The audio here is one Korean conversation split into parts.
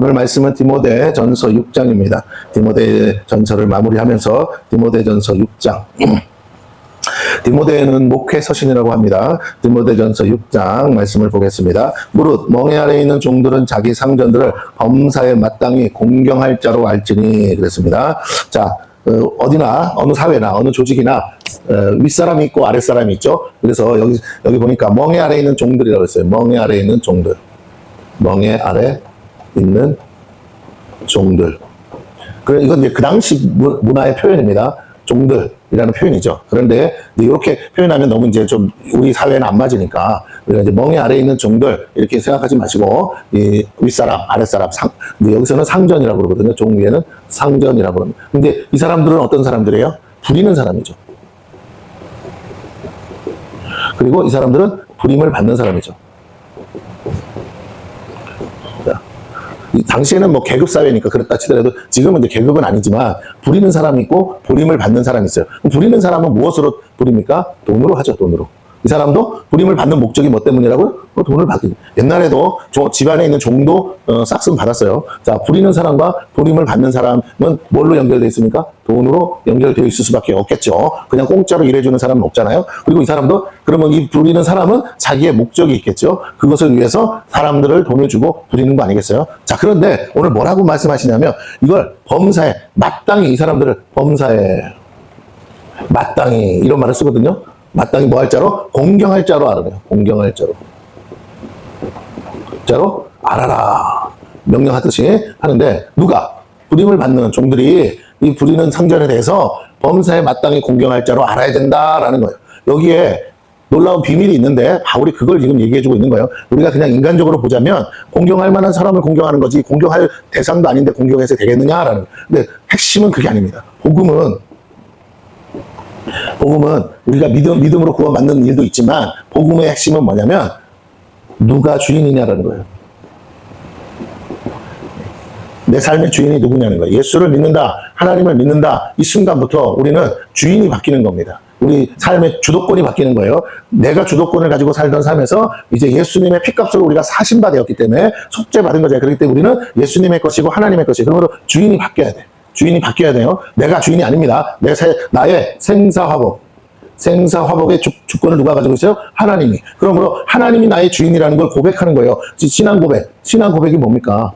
오늘 말씀은 디모데 전서 6장입니다. 디모데 전서를 마무리하면서 디모데 전서 6장. 디모데는 목회 서신이라고 합니다. 디모데 전서 6장 말씀을 보겠습니다. 무릇 멍에 아래에 있는 종들은 자기 상전들을 범사에 마땅히 공경할 자로 알지니 그랬습니다. 자, 어디나 어느 사회나 어느 조직이나 윗사람이 있고 아랫사람이 있죠. 그래서 여기 보니까 멍에 아래에 있는 종들이라고 했어요. 멍에 아래에 있는 종들. 멍에 아래 있는 종들. 이건 이제 그 당시 문화의 표현입니다. 종들이라는 표현이죠. 그런데 이렇게 표현하면 너무 이제 좀 우리 사회는 안 맞으니까 우리가 이제 멍에 아래에 있는 종들 이렇게 생각하지 마시고 이 윗사람, 아랫사람, 여기서는 상전이라고 그러거든요. 종 위에는 상전이라고 합니다. 근데 이 사람들은 어떤 사람들이에요? 부리는 사람이죠. 그리고 이 사람들은 부림을 받는 사람이죠. 당시에는 뭐 계급 사회니까 그렇다 치더라도 지금은 이제 계급은 아니지만 부리는 사람이 있고 부림을 받는 사람이 있어요. 부리는 사람은 무엇으로 부립니까? 돈으로 하죠, 돈으로. 이 사람도 부림을 받는 목적이 뭐 때문이라고요? 돈을 받기. 옛날에도 집안에 있는 종도 싹쓸 받았어요. 자, 부리는 사람과 부림을 받는 사람은 뭘로 연결되어 있습니까? 돈으로 연결되어 있을 수밖에 없겠죠. 그냥 공짜로 일해주는 사람은 없잖아요. 그리고 이 사람도 그러면 이 부리는 사람은 자기의 목적이 있겠죠. 그것을 위해서 사람들을 돈을 주고 부리는 거 아니겠어요? 자, 그런데 오늘 뭐라고 말씀하시냐면 이걸 범사에 마땅히 이 사람들을 범사에 마땅히 이런 말을 쓰거든요. 마땅히 뭐 할 자로? 공경할 자로 알아요. 공경할 자로. 자로 알아라. 명령하듯이 하는데 누가? 부림을 받는 종들이 이 부리는 상전에 대해서 범사에 마땅히 공경할 자로 알아야 된다라는 거예요. 여기에 놀라운 비밀이 있는데 바울이 그걸 지금 얘기해주고 있는 거예요. 우리가 그냥 인간적으로 보자면 공경할 만한 사람을 공경하는 거지 공경할 대상도 아닌데 공경해서 되겠느냐라는 거예요. 근데 핵심은 그게 아닙니다. 복음은 우리가 믿음으로 구원받는 일도 있지만 복음의 핵심은 뭐냐면 누가 주인이냐라는 거예요. 내 삶의 주인이 누구냐는 거예요. 예수를 믿는다, 하나님을 믿는다, 이 순간부터 우리는 주인이 바뀌는 겁니다. 우리 삶의 주도권이 바뀌는 거예요. 내가 주도권을 가지고 살던 삶에서 이제 예수님의 피값으로 우리가 사신 바 되었기 때문에 속죄받은 거죠. 그렇기 때문에 우리는 예수님의 것이고 하나님의 것이고 그러므로 주인이 바뀌어야 돼. 주인이 바뀌어야 돼요. 내가 주인이 아닙니다. 나의 생사화복의 주권을 누가 가지고 있어요? 하나님이. 그러므로 하나님이 나의 주인이라는 걸 고백하는 거예요. 신앙 고백이 뭡니까?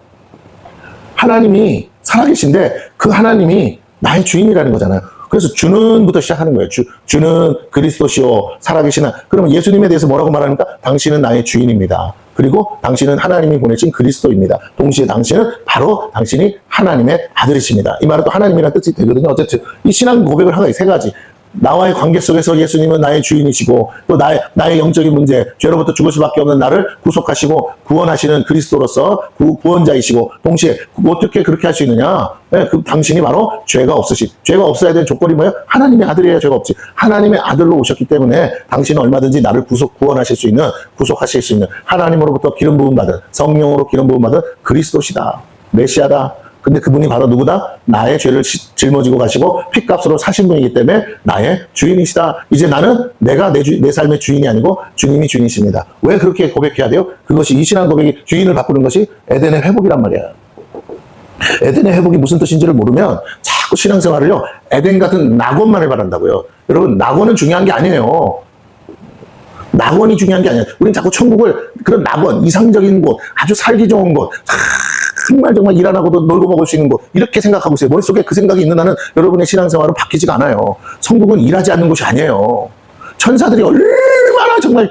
하나님이 살아계신데 그 하나님이 나의 주인이라는 거잖아요. 그래서 주는부터 시작하는 거예요. 주는 그리스도시요 살아계시나. 그러면 예수님에 대해서 뭐라고 말합니까? 당신은 나의 주인입니다. 그리고 당신은 하나님이 보내신 그리스도입니다. 동시에 당신이 하나님의 아들이십니다. 이 말은 또 하나님이라는 뜻이 되거든요. 어쨌든 이 신앙 고백을 하나의 세 가지. 나와의 관계 속에서 예수님은 나의 주인이시고 또 나의 영적인 문제, 죄로부터 죽을 수밖에 없는 나를 구속하시고 구원하시는 그리스도로서 구원자이시고 동시에 어떻게 그렇게 할 수 있느냐? 네, 당신이 바로 죄가 없어야 되는 조건이 뭐예요? 하나님의 아들이에요. 죄가 없지. 하나님의 아들로 오셨기 때문에 당신은 얼마든지 나를 구원하실 수 있는, 구속하실 수 있는 하나님으로부터 기름 부음 받은, 성령으로 기름 부음 받은 그리스도시다. 메시아다. 근데 그분이 바로 누구다? 나의 죄를 짊어지고 가시고 피값으로 사신 분이기 때문에 나의 주인이시다. 이제 나는 내가 내 삶의 주인이 아니고 주님이 주인이십니다. 왜 그렇게 고백해야 돼요? 그것이 이 신앙 고백이 주인을 바꾸는 것이 에덴의 회복이란 말이야. 에덴의 회복이 무슨 뜻인지를 모르면 자꾸 신앙생활을요. 에덴 같은 낙원만을 바란다고요. 여러분 낙원은 중요한 게 아니에요. 낙원이 중요한 게 아니에요. 우린 자꾸 천국을 그런 낙원, 이상적인 곳, 아주 살기 좋은 곳, 정말 일 안 하고도 놀고 먹을 수 있는 곳 이렇게 생각하고 있어요. 머릿속에 그 생각이 있는 한은 여러분의 신앙생활은 바뀌지가 않아요. 천국은 일하지 않는 곳이 아니에요. 천사들이 얼마나 정말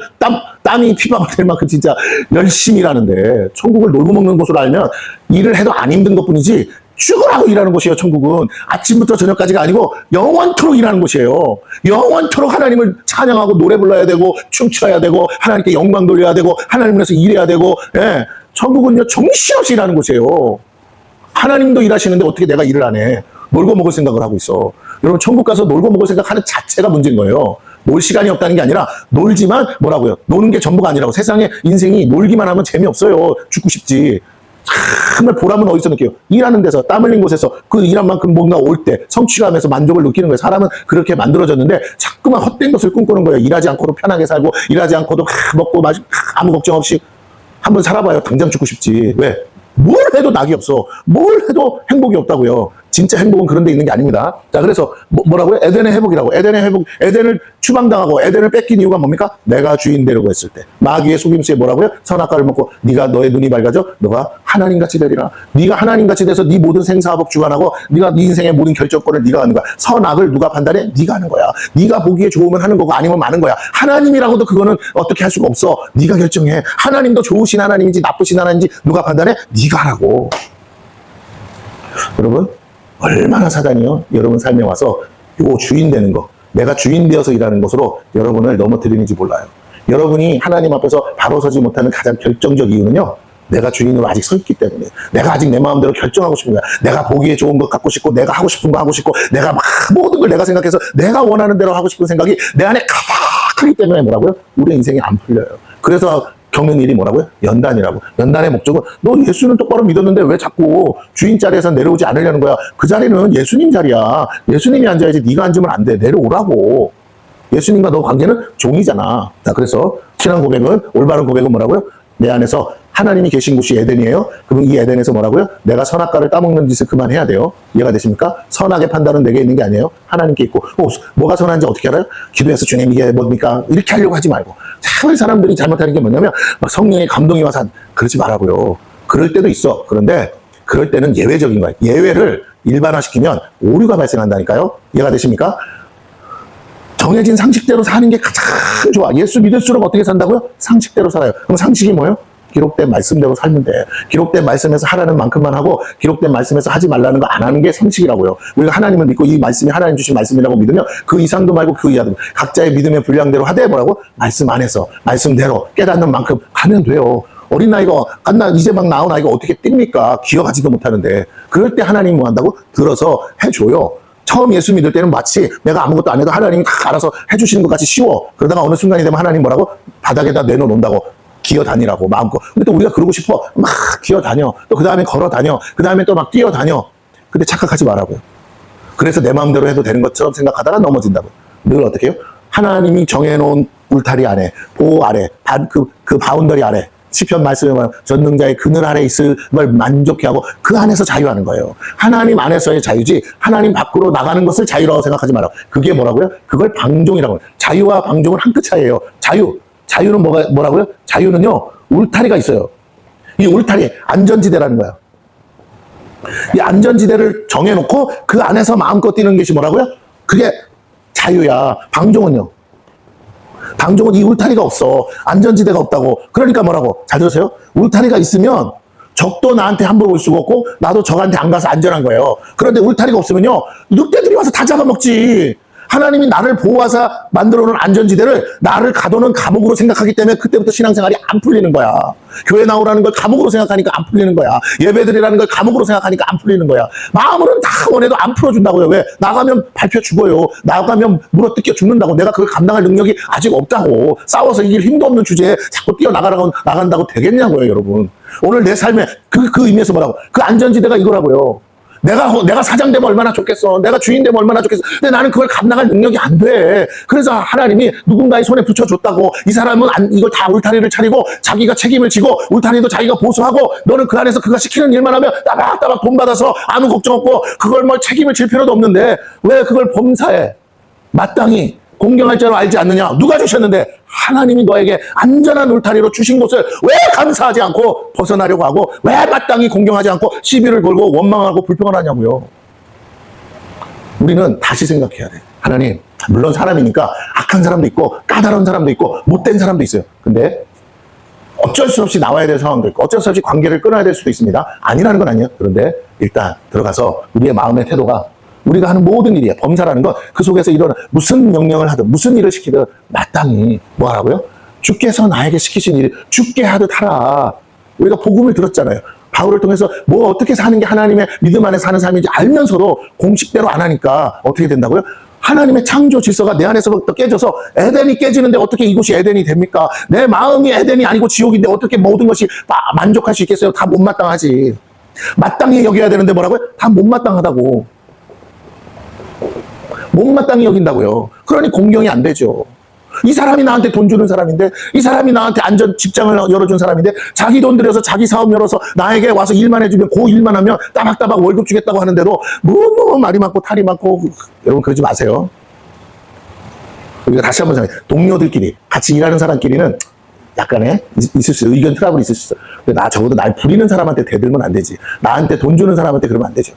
땀이 피방울 될 만큼 진짜 열심히 일하는데 천국을 놀고 먹는 곳으로 알면 일을 해도 안 힘든 것뿐이지 죽으라고 일하는 곳이에요. 천국은 아침부터 저녁까지가 아니고 영원토록 일하는 곳이에요. 영원토록 하나님을 찬양하고 노래 불러야 되고 춤춰야 되고 하나님께 영광 돌려야 되고 하나님을 위해서 일해야 되고 예. 천국은요 정신없이 일하는 곳이에요. 하나님도 일하시는데 어떻게 내가 일을 안 해? 놀고 먹을 생각을 하고 있어. 여러분 천국 가서 놀고 먹을 생각하는 자체가 문제인 거예요. 놀 시간이 없다는 게 아니라 놀지만 뭐라고요? 노는 게 전부가 아니라고. 세상에 인생이 놀기만 하면 재미없어요. 죽고 싶지. 정말 보람은 어디서 느껴요? 일하는 데서 땀 흘린 곳에서 그 일한 만큼 뭔가 올 때 성취감에서 만족을 느끼는 거예요. 사람은 그렇게 만들어졌는데 자꾸만 헛된 것을 꿈꾸는 거예요. 일하지 않고도 편하게 살고 일하지 않고도 먹고 마시고 아무 걱정 없이 한번 살아봐요. 당장 죽고 싶지. 왜? 뭘 해도 낙이 없어. 뭘 해도 행복이 없다고요. 진짜 행복은 그런 데 있는 게 아닙니다. 자, 그래서 뭐라고요? 에덴의 회복이라고. 에덴의 회복, 에덴을 추방당하고 에덴을 뺏긴 이유가 뭡니까? 내가 주인 되려고 했을 때. 마귀의 속임수에 뭐라고요? 선악과를 먹고 네가 너의 눈이 밝아져? 너가 하나님같이 되리라. 네가 하나님같이 돼서 네 모든 생사화복 주관하고 네가 네 인생의 모든 결정권을 네가 하는 거야. 선악을 누가 판단해? 네가 하는 거야. 네가 보기에 좋으면 하는 거고 아니면 마는 거야. 하나님이라고도 그거는 어떻게 할 수가 없어. 네가 결정해. 하나님도 좋으신 하나님인지 나쁘신 하나님인지 누가 판단해? 네가 하라고. 여러분, 얼마나 사단이요? 여러분 삶에 와서 요 주인 되는 거, 내가 주인 되어서 일하는 것으로 여러분을 넘어뜨리는지 몰라요. 여러분이 하나님 앞에서 바로 서지 못하는 가장 결정적 이유는요, 내가 주인으로 아직 서 있기 때문에. 내가 아직 내 마음대로 결정하고 싶은 거야. 내가 보기에 좋은 거 갖고 싶고, 내가 하고 싶은 거 하고 싶고, 내가 막 모든 걸 내가 생각해서 내가 원하는 대로 하고 싶은 생각이 내 안에 가득하기 때문에 뭐라고요? 우리 인생이 안 풀려요. 그래서 겪는 일이 뭐라고요? 연단이라고. 연단의 목적은 너 예수는 똑바로 믿었는데 왜 자꾸 주인 자리에서 내려오지 않으려는 거야? 그 자리는 예수님 자리야. 예수님이 앉아야지 네가 앉으면 안 돼. 내려오라고. 예수님과 너 관계는 종이잖아. 자, 그래서 신앙 고백은, 올바른 고백은 뭐라고요? 내 안에서 하나님이 계신 곳이 에덴이에요. 그럼 이 에덴에서 뭐라고요? 내가 선악과를 따먹는 짓을 그만해야 돼요. 이해가 되십니까? 선악의 판단은 내게 있는 게 아니에요. 하나님께 있고. 뭐가 선한지 어떻게 알아요? 기도해서 주님 이게 뭡니까? 이렇게 하려고 하지 말고. 참 사람들이 잘못하는 게 뭐냐면 막 성령의 감동이 와서 그러지 말라고요. 그럴 때도 있어. 그런데 그럴 때는 예외적인 거예요. 예외를 일반화시키면 오류가 발생한다니까요. 이해가 되십니까? 정해진 상식대로 사는 게 가장 좋아. 예수 믿을수록 어떻게 산다고요? 상식대로 살아요. 그럼 상식이 뭐예요? 기록된 말씀대로 살면 돼. 기록된 말씀에서 하라는 만큼만 하고 기록된 말씀에서 하지 말라는 거 안 하는 게 상식이라고요. 우리가 하나님을 믿고 이 말씀이 하나님 주신 말씀이라고 믿으면 그 이상도 말고 그 이하도 각자의 믿음의 분량대로 하되 뭐라고? 말씀 안에서 말씀대로 깨닫는 만큼 가면 돼요. 어린아이가 이제 막 나온 아이가 어떻게 뜁니까? 기억하지도 못하는데. 그럴 때 하나님이 뭐 한다고? 들어서 해줘요. 처음 예수 믿을 때는 마치 내가 아무것도 안 해도 하나님이 다 알아서 해주시는 것 같이 쉬워. 그러다가 어느 순간이 되면 하나님 뭐라고? 바닥에다 내놓는다고. 기어다니라고 마음껏. 근데 또 우리가 그러고 싶어. 막 기어다녀. 또 그 다음에 걸어다녀. 그 다음에 또 막 뛰어다녀. 근데 착각하지 말라고요. 그래서 내 마음대로 해도 되는 것처럼 생각하다가 넘어진다고. 늘 어떻게 해요? 하나님이 정해놓은 울타리 안에, 보호 아래, 그 바운더리 아래, 시편 말씀에 말하면 전능자의 그늘 아래 있을 걸 만족해 하고 그 안에서 자유하는 거예요. 하나님 안에서의 자유지 하나님 밖으로 나가는 것을 자유라고 생각하지 말라고. 그게 뭐라고요? 그걸 방종이라고 해요. 자유와 방종은 한 끗 차이예요. 자유는 뭐라고요? 자유는요, 울타리가 있어요. 이 울타리, 안전지대라는 거야. 이 안전지대를 정해놓고 그 안에서 마음껏 뛰는 것이 뭐라고요? 그게 자유야. 방종은요. 방종은 이 울타리가 없어. 안전지대가 없다고. 그러니까 뭐라고? 잘 들으세요? 울타리가 있으면 적도 나한테 함부로 올 수가 없고 나도 적한테 안 가서 안전한 거예요. 그런데 울타리가 없으면요, 늑대들이 와서 다 잡아먹지. 하나님이 나를 보호하사 만들어 놓은 안전지대를 나를 가둬놓은 감옥으로 생각하기 때문에 그때부터 신앙생활이 안 풀리는 거야. 교회 나오라는 걸 감옥으로 생각하니까 안 풀리는 거야. 예배드리라는 걸 감옥으로 생각하니까 안 풀리는 거야. 마음으로는 다 원해도 안 풀어준다고요. 왜? 나가면 밟혀 죽어요. 나가면 물어뜯겨 죽는다고. 내가 그걸 감당할 능력이 아직 없다고. 싸워서 이길 힘도 없는 주제에 자꾸 나간다고 되겠냐고요, 여러분. 오늘 내 삶에 그 의미에서 뭐라고? 그 안전지대가 이거라고요. 내가 사장 되면 얼마나 좋겠어. 내가 주인 되면 얼마나 좋겠어. 근데 나는 그걸 감당할 능력이 안 돼. 그래서 하나님이 누군가의 손에 붙여줬다고. 이 사람은 이걸 다 울타리를 차리고 자기가 책임을 지고 울타리도 자기가 보수하고 너는 그 안에서 그가 시키는 일만 하면 따박따박 돈 받아서 아무 걱정 없고 그걸 뭘 책임을 질 필요도 없는데 왜 그걸 범사에 마땅히 공경할 줄 알지 않느냐? 누가 주셨는데 하나님이 너에게 안전한 울타리로 주신 것을 왜 감사하지 않고 벗어나려고 하고 왜 마땅히 공경하지 않고 시비를 걸고 원망하고 불평을 하냐고요. 우리는 다시 생각해야 돼. 하나님, 물론 사람이니까 악한 사람도 있고 까다로운 사람도 있고 못된 사람도 있어요. 근데 어쩔 수 없이 나와야 될 상황도 있고 어쩔 수 없이 관계를 끊어야 될 수도 있습니다. 아니라는 건 아니에요. 그런데 일단 들어가서 우리의 마음의 태도가 우리가 하는 모든 일이야. 범사라는 건 그 속에서 일어나 무슨 명령을 하든 무슨 일을 시키든 마땅히 뭐 하라고요? 주께서 나에게 시키신 일 주께 하듯 하라. 우리가 복음을 들었잖아요. 바울을 통해서 뭐 어떻게 사는 게 하나님의 믿음 안에 사는 삶인지 알면서도 공식대로 안 하니까 어떻게 된다고요? 하나님의 창조 질서가 내 안에서부터 깨져서 에덴이 깨지는데 어떻게 이곳이 에덴이 됩니까? 내 마음이 에덴이 아니고 지옥인데 어떻게 모든 것이 만족할 수 있겠어요? 다 못마땅하지. 마땅히 여겨야 되는데 뭐라고요? 다 못마땅하다고. 못마땅히 여긴다고요. 그러니 공경이 안 되죠. 이 사람이 나한테 돈 주는 사람인데, 이 사람이 나한테 안전 직장을 열어준 사람인데, 자기 돈 들여서 자기 사업 열어서 나에게 와서 일만 해주면 그 일만 하면 따박따박 월급 주겠다고 하는데도 뭐 말이 많고 탈이 많고. 여러분 그러지 마세요. 우리가 다시 한번 생각해. 동료들끼리 같이 일하는 사람끼리는 약간의 있을 수 있어요. 의견 트러블이 있을 수 있어. 근데 적어도 날 부리는 사람한테 대들면 안 되지. 나한테 돈 주는 사람한테 그러면 안 되죠.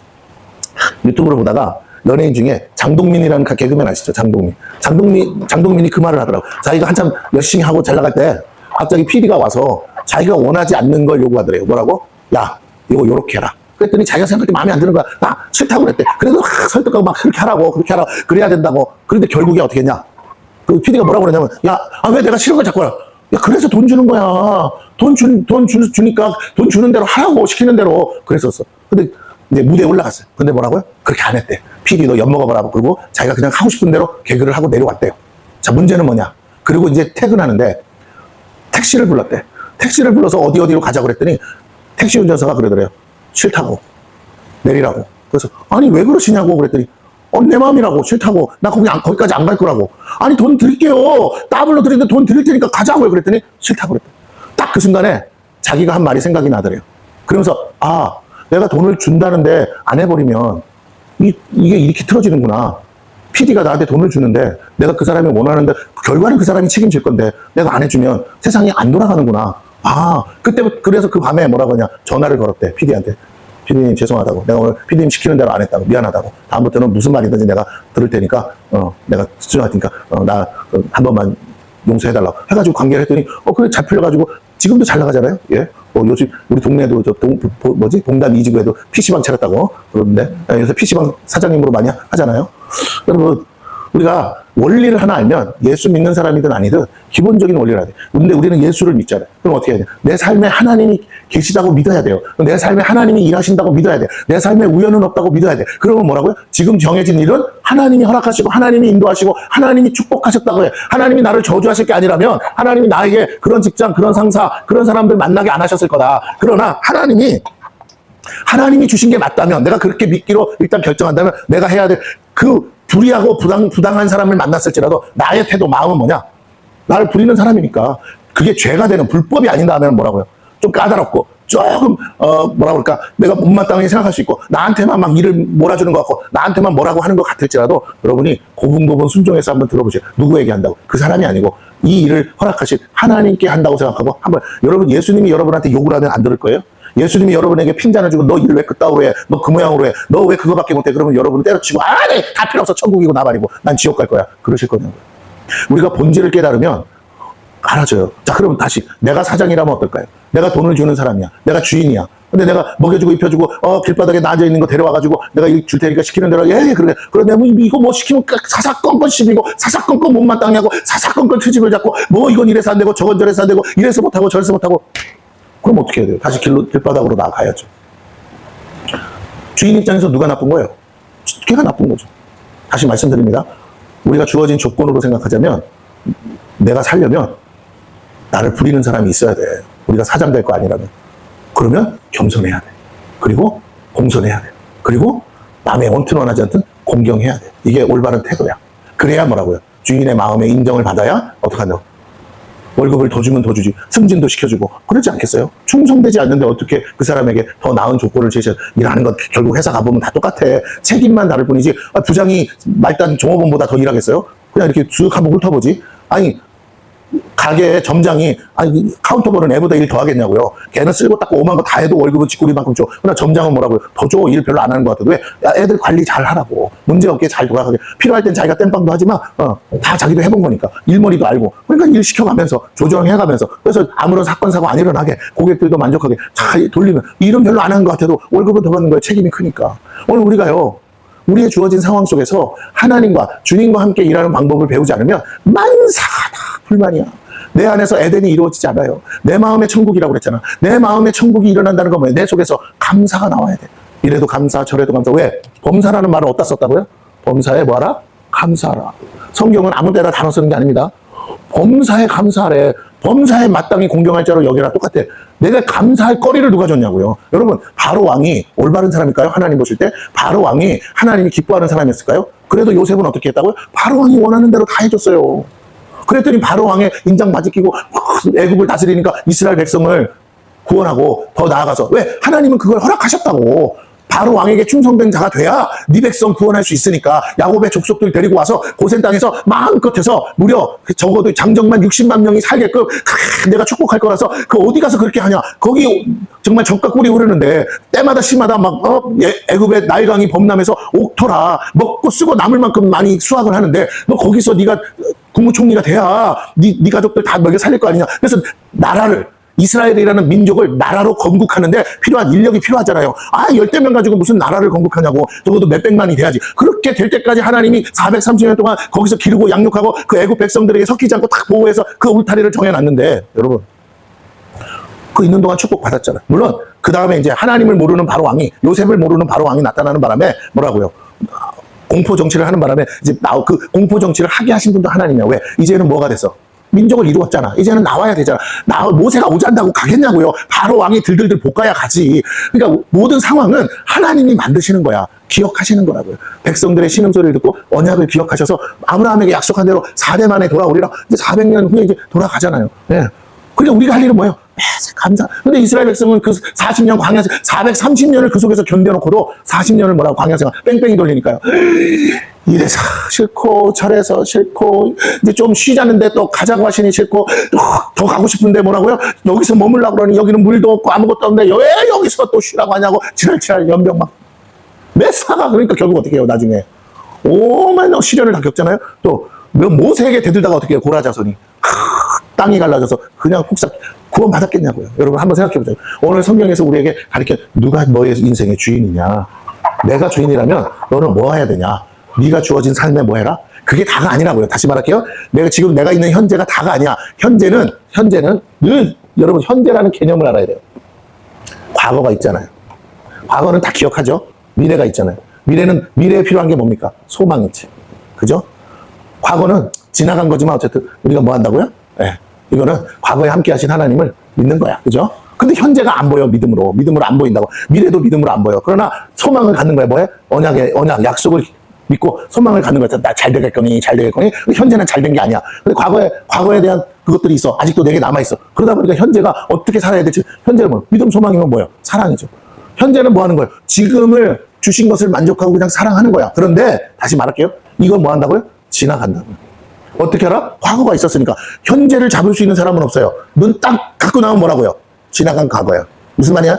유튜브를 보다가 연예인 중에 장동민이라는 개그맨 아시죠? 장동민이 그 말을 하더라고. 자기가 한참 열심히 하고 잘 나갈 때 갑자기 PD가 와서 자기가 원하지 않는 걸 요구하더래요. 뭐라고? 야, 이거 요렇게 해라. 그랬더니 자기가 생각할 때 마음에 안 드는 거야. 나 싫다고 그랬대. 그래도 설득하고 막 그렇게 하라고, 그래야 된다고. 그런데 결국에 어떻게 했냐? 그 PD가 뭐라고 그러냐면, 야, 왜 내가 싫은 걸 자꾸 하라. 야, 그래서 돈 주는 거야. 주니까 돈 주는 대로 하라고, 시키는 대로. 그랬었어. 근데 이제 무대에 올라갔어요. 근데 뭐라고요? 그렇게 안 했대. PD 너 엿먹어보라고. 그러고 자기가 그냥 하고 싶은 대로 개그를 하고 내려왔대요. 자, 문제는 뭐냐? 그리고 이제 퇴근하는데 택시를 불렀대. 택시를 불러서 어디로 가자고 그랬더니 택시 운전사가 그러더래요. 싫다고. 내리라고. 그래서 아니 왜 그러시냐고 그랬더니 내 마음이라고. 싫다고. 나 거기까지 안 갈 거라고. 아니 돈 드릴게요. 더블로 드리는데 돈 드릴 테니까 가자고요. 그랬더니 싫다고 그랬대. 딱 그 순간에 자기가 한 말이 생각이 나더래요. 그러면서 내가 돈을 준다는데 안 해버리면 이게 이렇게 틀어지는구나. PD가 나한테 돈을 주는데 내가 그 사람이 원하는데 결과는 그 사람이 책임질 건데 내가 안 해주면 세상이 안 돌아가는구나. 그때부터 그래서 그 밤에 뭐라고 하냐 전화를 걸었대. PD한테. PD님 죄송하다고. 내가 오늘 PD님 시키는 대로 안 했다고. 미안하다고. 다음부터는 무슨 말이든지 내가 들을 테니까 내가 수정할 테니까 나 한 번만 용서해달라고 해가지고 관계를 했더니 그래 잘 풀려가지고 지금도 잘 나가잖아요. 예. 요즘 우리 동네도 봉담 2지구에도 PC방 차렸다고 그러는데 요새 PC방 사장님으로 많이 하잖아요. 여러분 우리가 원리를 하나 알면 예수 믿는 사람이든 아니든 기본적인 원리를 알아야 돼. 근데 우리는 예수를 믿잖아요. 그럼 어떻게 해야 돼? 내 삶에 하나님이 계시다고 믿어야 돼요. 내 삶에 하나님이 일하신다고 믿어야 돼. 내 삶에 우연은 없다고 믿어야 돼. 그러면 뭐라고요? 지금 정해진 일은 하나님이 허락하시고 하나님이 인도하시고 하나님이 축복하셨다고 해. 하나님이 나를 저주하실 게 아니라면 하나님이 나에게 그런 직장, 그런 상사, 그런 사람들 만나게 안 하셨을 거다. 그러나 하나님이 주신 게 맞다면 내가 그렇게 믿기로 일단 결정한다면 내가 해야 될 그 불의하고 부당한 사람을 만났을지라도 나의 태도, 마음은 뭐냐? 나를 부리는 사람이니까 그게 죄가 되는 불법이 아닌가 하면 뭐라고요? 좀 까다롭고 조금 뭐라 그럴까? 내가 못마땅하게 생각할 수 있고 나한테만 막 일을 몰아주는 것 같고 나한테만 뭐라고 하는 것 같을지라도 여러분이 고분고분 순종해서 한번 들어보세요. 누구에게 한다고? 그 사람이 아니고 이 일을 허락하신 하나님께 한다고 생각하고 한번 여러분 예수님이 여러분한테 욕을 하면 안 들을 거예요? 예수님이 여러분에게 핀잔을 주고 너 일 왜 그따위로 해? 너 그 모양으로 해? 너 왜 그거밖에 못해? 그러면 여러분은 때려치고 네, 다 필요 없어. 천국이고 나발이고 난 지옥 갈 거야. 그러실 거냐고요. 우리가 본질을 깨달으면 알아져요. 자, 그러면 다시 내가 사장이라면 어떨까요? 내가 돈을 주는 사람이야. 내가 주인이야. 근데 내가 먹여주고 입혀주고 길바닥에 나앉아 있는 거 데려와가지고 내가 일 줄 테니까 시키는 대로 그래. 그런데 뭐 이거 뭐 시키면 사사건건 시비고 사사건건 못마땅해 하고 사사건건 트집을 잡고 뭐 이건 이래서 안 되고 저건 저래서 안 되고 이래서 못하고 저래서 못하고 그럼 어떻게 해야 돼요? 다시 길바닥으로 나가야죠. 주인 입장에서 누가 나쁜 거예요? 걔가 나쁜 거죠. 다시 말씀드립니다. 우리가 주어진 조건으로 생각하자면 내가 살려면 나를 부리는 사람이 있어야 돼. 우리가 사장 될 거 아니라면. 그러면 겸손해야 돼. 그리고 공손해야 돼. 그리고 남의 원튼원하지 않든 공경해야 돼. 이게 올바른 태도야. 그래야 뭐라고요? 주인의 마음에 인정을 받아야 어떡한다고? 월급을 더 주면 더 주지. 승진도 시켜주고. 그러지 않겠어요? 충성되지 않는데 어떻게 그 사람에게 더 나은 조건을 제시해. 일하는 건 결국 회사 가보면 다 똑같아. 책임만 다를 뿐이지. 부장이 말단 종업원보다 더 일하겠어요? 그냥 이렇게 쑥 한번 훑어보지. 아니 가게 점장이 카운터 보는 애보다 일 더 하겠냐고요. 걔는 쓸고 닦고 오만 거 다 해도 월급은 쥐꼬리만큼 줘. 그러나 점장은 뭐라고요? 더 줘. 일 별로 안 하는 것 같아도 왜? 애들 관리 잘 하라고. 문제없게 잘 돌아가게. 필요할 땐 자기가 땜빵도 하지만 다 자기도 해본 거니까. 일머리도 알고. 그러니까 일 시켜가면서 조정해가면서 그래서 아무런 사건 사고 안 일어나게 고객들도 만족하게 잘 돌리면 일은 별로 안 하는 것 같아도 월급은 더 받는 거에 책임이 크니까. 오늘 우리가요. 우리의 주어진 상황 속에서 하나님과 주님과 함께 일하는 방법을 배우지 않으면 만사가 다 불만이야. 내 안에서 에덴이 이루어지지 않아요. 내 마음의 천국이라고 그랬잖아. 내 마음의 천국이 일어난다는 건 뭐예요? 내 속에서 감사가 나와야 돼. 이래도 감사, 저래도 감사. 왜? 범사라는 말을 어디다 썼다고요? 범사에 뭐하라? 감사하라. 성경은 아무 데나 단어 쓰는 게 아닙니다. 범사에 감사하래. 범사에 마땅히 공경할 자로 여기라. 똑같아. 내가 감사할 거리를 누가 줬냐고요. 여러분, 바로 왕이 올바른 사람일까요? 하나님 보실 때 바로 왕이 하나님이 기뻐하는 사람이었을까요? 그래도 요셉은 어떻게 했다고요? 바로 왕이 원하는 대로 다 해줬어요. 그랬더니 바로 왕의 인장 바지 끼고 애굽을 다스리니까 이스라엘 백성을 구원하고 더 나아가서 왜? 하나님은 그걸 허락하셨다고. 바로 왕에게 충성된 자가 돼야 네 백성 구원할 수 있으니까 야곱의 족속들 데리고 와서 고센 땅에서 마음껏 해서 무려 적어도 장정만 60만 명이 살게끔 내가 축복할 거라서 그 어디 가서 그렇게 하냐. 거기 정말 적과 꿀이 흐르는데 때마다 시마다 막 애굽의 나일강이 범람해서 옥토라 먹고 쓰고 남을 만큼 많이 수확을 하는데 너 거기서 네가 국무총리가 돼야 네 가족들 다 먹여 살릴 거 아니냐. 그래서 나라를 이스라엘이라는 민족을 나라로 건국하는데 필요한 인력이 필요하잖아요. 10대명 가지고 무슨 나라를 건국하냐고. 적어도 몇백만이 돼야지. 그렇게 될 때까지 하나님이 430년 동안 거기서 기르고 양육하고 그 애국 백성들에게 섞이지 않고 딱 보호해서 그 울타리를 정해놨는데 여러분 그 있는 동안 축복받았잖아요. 물론 그 다음에 이제 하나님을 모르는 바로 왕이 요셉을 모르는 바로 왕이 나타나는 바람에 뭐라고요? 공포 정치를 하는 바람에 이제 그 공포 정치를 하게 하신 분도 하나님이야. 왜? 이제는 뭐가 됐어? 민족을 이루었잖아. 이제는 나와야 되잖아. 모세가 오잔다고 가겠냐고요. 바로 왕이 들들들 볶아야 가지. 그러니까 모든 상황은 하나님이 만드시는 거야. 기억하시는 거라고요. 백성들의 신음소리를 듣고 언약을 기억하셔서 아브라함에게 약속한 대로 4대 만에 돌아오리라. 이제 400년 후에 이제 돌아가잖아요. 예. 그러니까 우리가 할 일은 뭐예요? 감사. 근데 이스라엘 백성은 그 40년 광야, 430년을 그 속에서 견뎌놓고도 40년을 뭐라고 광야 생활 뺑뺑이 돌리니까요. 이래서 싫고 저래서 싫고 이제 좀 쉬자는데 또 가자고 하시니 싫고 더 가고 싶은데 뭐라고요? 여기서 머물라고 그러니 여기는 물도 없고 아무것도 없는데 왜 여기서 또 쉬라고 하냐고 지랄지랄 연병 막 메사가 그러니까 결국 어떻게 해요 나중에 오만 시련을 다 겪잖아요. 또 모세에게 대들다가 어떻게 해요? 고라자손이 땅이 갈라져서 그냥 훅삭 구원받았겠냐고요. 여러분 한번 생각해보세요. 오늘 성경에서 우리에게 가르쳐 누가 너의 인생의 주인이냐. 내가 주인이라면 너는 뭐 해야 되냐. 네가 주어진 삶에 뭐 해라? 그게 다가 아니라고요. 다시 말할게요. 내가 있는 현재가 다가 아니야. 현재는 늘 여러분 현재라는 개념을 알아야 돼요. 과거가 있잖아요. 과거는 다 기억하죠. 미래가 있잖아요. 미래에 필요한 게 뭡니까? 소망이지. 그죠? 과거는 지나간 거지만 어쨌든 우리가 뭐 한다고요? 네. 이거는 과거에 함께 하신 하나님을 믿는 거야. 그죠? 근데 현재가 안 보여, 믿음으로 안 보인다고. 미래도 믿음으로 안 보여. 그러나 소망을 갖는 거야. 뭐해? 언약, 약속을 믿고 소망을 갖는 거야. 나 잘 되겠거니. 현재는 잘 된 게 아니야. 근데 과거에 대한 그것들이 있어. 아직도 내게 남아있어. 그러다 보니까 현재가 어떻게 살아야 될지. 현재는 뭐, 믿음, 소망이면 뭐예요? 사랑이죠. 현재는 뭐 하는 거예요? 지금을 주신 것을 만족하고 그냥 사랑하는 거야. 그런데, 다시 말할게요. 이건 뭐 한다고요? 지나간다고요. 어떻게 알아? 과거가 있었으니까. 현재를 잡을 수 있는 사람은 없어요. 눈 딱 갖고 나오면 뭐라고요? 지나간 과거야. 무슨 말이야?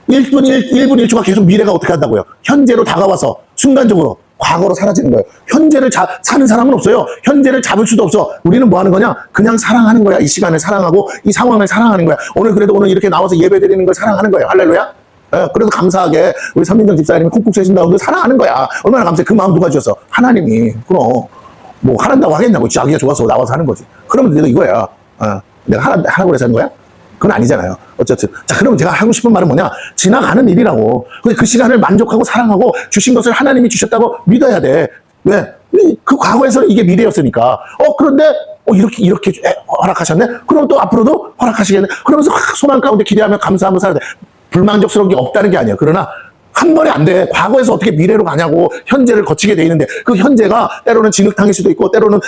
1분 1초가 계속 미래가 어떻게 한다고요? 현재로 다가와서 순간적으로 과거로 사라지는 거예요. 현재를 사는 사람은 없어요. 현재를 잡을 수도 없어. 우리는 뭐 하는 거냐? 그냥 사랑하는 거야. 이 시간을 사랑하고 이 상황을 사랑하는 거야. 오늘 이렇게 나와서 예배 드리는 걸 사랑하는 거예요. 할렐루야. 그래도 감사하게 우리 삼민정 집사님이 콕콕 세신다고 그걸 사랑하는 거야. 얼마나 감사해. 그 마음 누가 주셨어? 하나님이. 그럼 뭐 하란다고 하겠냐고. 자기가 좋아서 나와서 하는 거지. 그러면 내가 이거야. 내가 하라고 해서 하는 거야? 그건 아니잖아요. 어쨌든. 자, 그러면 제가 하고 싶은 말은 뭐냐? 지나가는 일이라고. 근데 그 시간을 만족하고 사랑하고 주신 것을 하나님이 주셨다고 믿어야 돼. 왜? 그 과거에서는 이게 미래였으니까. 그런데, 이렇게 허락하셨네? 그럼 또 앞으로도 허락하시겠네? 그러면서 소망 가운데 기대하며 감사하며 살아야 돼. 불만족스러운 게 없다는 게 아니에요. 그러나, 한 번에 안 돼. 과거에서 어떻게 미래로 가냐고 현재를 거치게 돼 있는데 그 현재가 때로는 진흙탕일 수도 있고 때로는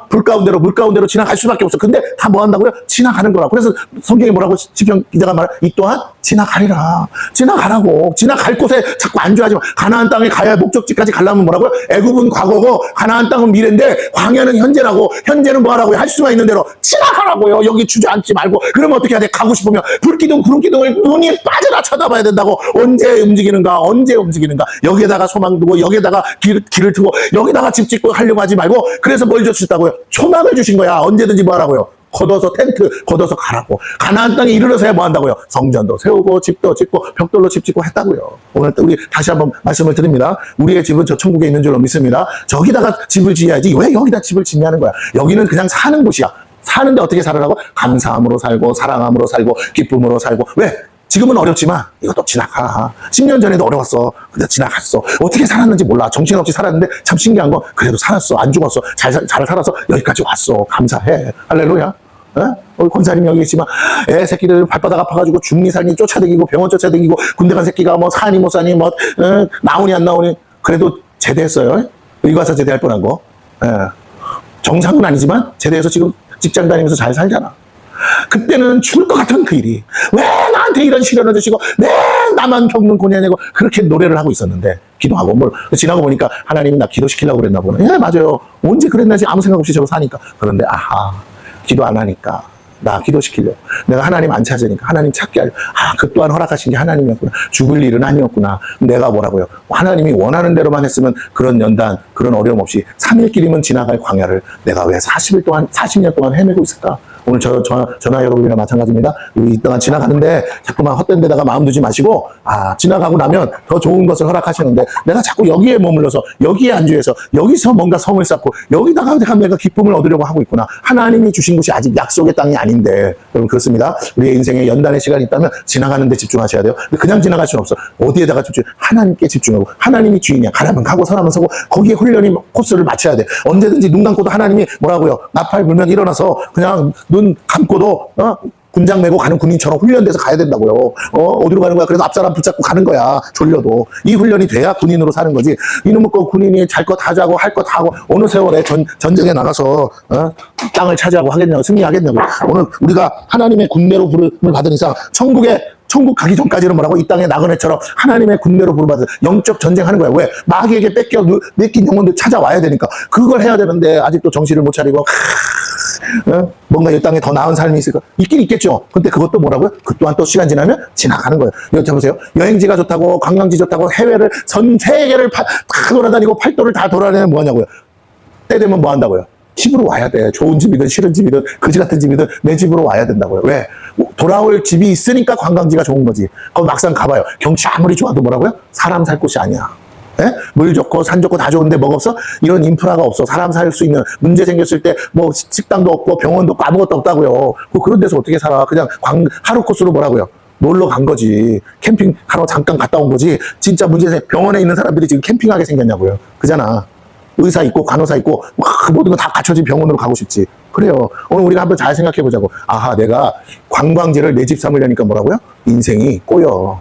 물 가운데로 지나갈 수밖에 없어. 근데 다 뭐 한다고요? 지나가는 거라. 그래서 성경에 뭐라고 시편 기자가 말해? 이 또한 지나가리라. 지나가라고. 지나갈 곳에 자꾸 안주하지 마. 가나안 땅에 가야 목적지까지 가려면 뭐라고요? 애굽은 과거고 가나안 땅은 미래인데 광야는 현재라고. 현재는 뭐 하라고요? 할 수가 있는 대로 지나가라고요. 여기 주저앉지 말고. 그러면 어떻게 해야 돼? 가고 싶으면 불기둥 구름기둥을 눈이 빠져라 쳐다봐야 된다고. 언제 움직이는가? 여기에다가 소망 두고 여기에다가 길을 트고 여기다가 집 짓고 하려고 하지 말고 그래서 뭘 주셨다고요? 초막을 주신 거야. 언제든지 뭐 하라고요? 텐트 걷어서 가라고. 가나안 땅에 이르러서야 뭐 한다고요? 성전도 세우고 집도 짓고 벽돌로 집 짓고 했다고요. 오늘 또 우리 다시 한번 말씀을 드립니다. 우리의 집은 저 천국에 있는 줄로 믿습니다. 저기다가 집을 지어야지 왜 여기다 집을 짓냐는 거야. 여기는 그냥 사는 곳이야. 사는데 어떻게 살아라고? 감사함으로 살고 사랑함으로 살고 기쁨으로 살고. 왜? 지금은 어렵지만 이것도 지나가. 10년 전에도 어려웠어. 근데 지나갔어. 어떻게 살았는지 몰라. 정신없이 살았는데 참 신기한 건 그래도 살았어. 안 죽었어. 잘 살아서 여기까지 왔어. 감사해. 할렐루야. 권사님 여기 계시지만 애 새끼들 발바닥 아파가지고 중리살기 쫓아다니고 병원 쫓아다니고 군대 간 새끼가 뭐 사니 못 사니 뭐 나오니 안 나오니 그래도 제대했어요. 의과사 제대할 뻔한 거. 정상은 아니지만 제대해서 지금 직장 다니면서 잘 살잖아. 그때는 죽을 것 같은 그 일이 왜 나한테 이런 시련을 주시고 왜 나만 겪는 고뇌냐고 그렇게 노래를 하고 있었는데 기도하고 뭘 지나고 보니까 하나님이 나 기도시키려고 그랬나 보네. 예, 맞아요. 언제 그랬나 지 아무 생각 없이 저거 사니까. 그런데 아하, 기도 안 하니까 나 기도시키려고. 내가 하나님 안 찾으니까 하나님 찾게 하려고. 아, 그 또한 허락하신 게 하나님이었구나. 죽을 일은 아니었구나. 내가 뭐라고요? 하나님이 원하는 대로만 했으면 그런 연단, 그런 어려움 없이 3일길이면 지나갈 광야를 내가 왜 40일 동안, 40년 동안 헤매고 있을까? 오늘 전화 여러분이랑 마찬가지입니다. 이 동안 지나가는데 자꾸만 헛된 데다가 마음 두지 마시고, 아, 지나가고 나면 더 좋은 것을 허락하시는데 내가 자꾸 여기에 머물러서 여기에 안주해서 여기서 뭔가 성을 쌓고 여기다가 내가 기쁨을 얻으려고 하고 있구나. 하나님이 주신 것이 아직 약속의 땅이 아닌데. 여러분 그렇습니다. 우리의 인생에 연단의 시간이 있다면 지나가는 데 집중하셔야 돼요. 그냥 지나갈 수는 없어. 어디에다가 집중? 하나님께 집중하고 하나님이 주인이야. 가라면 가고 서라면 서고 거기에 훈련이 코스를 맞춰야 돼. 언제든지 눈 감고도 하나님이 뭐라고요? 나팔 불면 일어나서 그냥 눈 감고도 군장 메고 가는 군인처럼 훈련돼서 가야 된다고요. 어디로 가는 거야? 그래서 앞사람 붙잡고 가는 거야. 졸려도. 이 훈련이 돼야 군인으로 사는 거지. 이놈의 거 군인이 잘 거 다 자고 할 거 다 하고 어느 세월에 전쟁에 나가서 땅을 차지하고 하겠냐고 승리하겠냐고. 오늘 우리가 하나님의 군대로 부름을 받은 이상 천국 가기 전까지는 뭐라고? 이 땅의 나그네처럼 하나님의 군대로 부름받은 영적 전쟁하는 거야. 왜? 마귀에게 뺏긴 영혼들 찾아와야 되니까. 그걸 해야 되는데 아직도 정신을 못 차리고 뭔가 이 땅에 더 나은 삶이 있을까? 있긴 있겠죠. 근데 그것도 뭐라고요? 그 또한 또 시간 지나면 지나가는 거예요. 여기 보세요. 여행지가 좋다고 관광지 좋다고 해외를 전 세계를 다 돌아다니고 팔도를 다 돌아다니면 뭐하냐고요. 때 되면 뭐 한다고요? 집으로 와야 돼. 좋은 집이든 싫은 집이든 그지 같은 집이든 내 집으로 와야 된다고요. 왜? 돌아올 집이 있으니까 관광지가 좋은 거지. 그럼 막상 가봐요. 경치 아무리 좋아도 뭐라고요? 사람 살 곳이 아니야. 예? 물 좋고 산 좋고 다 좋은데 뭐가 없어? 이런 인프라가 없어. 사람 살 수 있는 문제 생겼을 때 뭐 식당도 없고 병원도 없고 아무것도 없다고요. 그런 데서 어떻게 살아? 그냥 하루 코스로 뭐라고요? 놀러 간 거지. 캠핑하러 잠깐 갔다 온 거지. 진짜 병원에 있는 사람들이 지금 캠핑하게 생겼냐고요. 그잖아. 의사 있고 간호사 있고 모든 거 다 갖춰진 병원으로 가고 싶지. 그래요. 오늘 우리가 한번 잘 생각해 보자고. 아하, 내가 관광지를 내 집 삼으려니까 뭐라고요? 인생이 꼬여.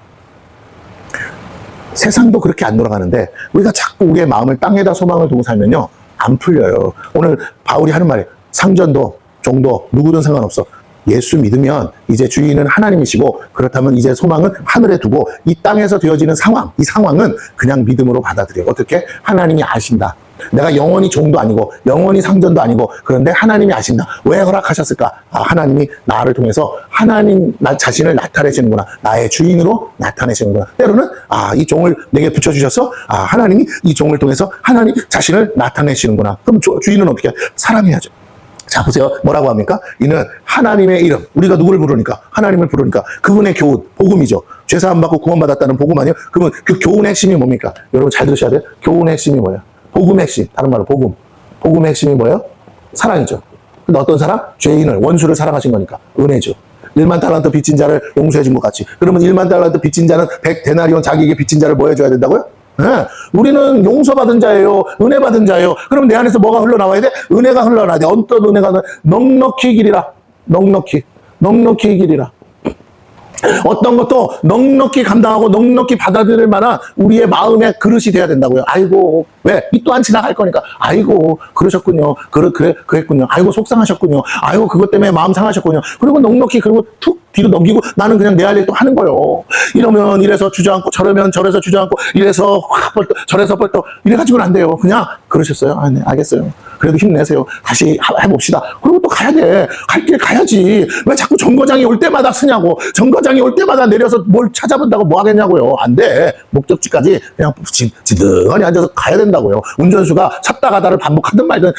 세상도 그렇게 안 돌아가는데 우리가 자꾸 우리의 마음을 땅에다 소망을 두고 살면요 안 풀려요. 오늘 바울이 하는 말이에요. 상전도 종도 누구든 상관없어. 예수 믿으면 이제 주인은 하나님이시고 그렇다면 이제 소망은 하늘에 두고 이 땅에서 되어지는 상황, 이 상황은 그냥 믿음으로 받아들여요. 어떻게? 하나님이 아신다. 내가 영원히 종도 아니고 영원히 상전도 아니고 그런데 하나님이 아신다. 왜 허락하셨을까? 아, 하나님이 나를 통해서 하나님 나 자신을 나타내시는구나. 나의 주인으로 나타내시는구나. 때로는 이 종을 내게 붙여주셔서 하나님이 이 종을 통해서 하나님 자신을 나타내시는구나. 그럼 주인은 어떻게 해요? 사랑해야죠. 자, 보세요. 뭐라고 합니까? 이는 하나님의 이름. 우리가 누구를 부르니까? 하나님을 부르니까. 그분의 교훈, 복음이죠. 죄사함 받고 구원받았다는 복음 아니에요? 그러면 그 교훈의 핵심이 뭡니까? 여러분 잘 들으셔야 돼요. 교훈의 핵심이 뭐예요? 복음의 핵심. 다른 말로 복음. 복음의 핵심이 뭐예요? 사랑이죠. 근데 어떤 사람? 죄인을, 원수를 사랑하신 거니까. 은혜죠. 1만 달란트 빚진 자를 용서해 준 것 같이. 그러면 1만 달란트 빚진 자는 100데나리온 자기에게 빚진 자를 뭐 해줘야 된다고요? 네. 우리는 용서받은 자예요. 은혜 받은 자예요. 그럼 내 안에서 뭐가 흘러나와야 돼? 은혜가 흘러나와야 돼. 어떤 은혜가 넉넉히 길이라. 넉넉히 길이라. 어떤 것도 넉넉히 감당하고 넉넉히 받아들일 만한 우리의 마음의 그릇이 돼야 된다고요. 아이고, 왜? 이 또한 지나갈 거니까. 아이고, 그러셨군요. 그랬군요. 아이고, 속상하셨군요. 아이고, 그것 때문에 마음 상하셨군요. 그리고 넉넉히, 그리고 툭 뒤로 넘기고 나는 그냥 내 할 일 또 하는 거예요. 이러면 이래서 주저앉고, 저러면 저래서 주저앉고, 이래서 확 벌떡, 저래서 벌떡, 이래가지고는 안 돼요. 그냥, 그러셨어요? 네, 알겠어요. 그래도 힘내세요. 다시 해봅시다. 그리고 또 가야 돼. 갈 길 가야지. 왜 자꾸 정거장이 올 때마다 쓰냐고. 정거장이 올 때마다 내려서 뭘 찾아본다고 뭐 하겠냐고요. 안 돼. 목적지까지 그냥 지득하니 앉아서 가야 된다고요. 운전수가 찼다 가다를 반복하든 말든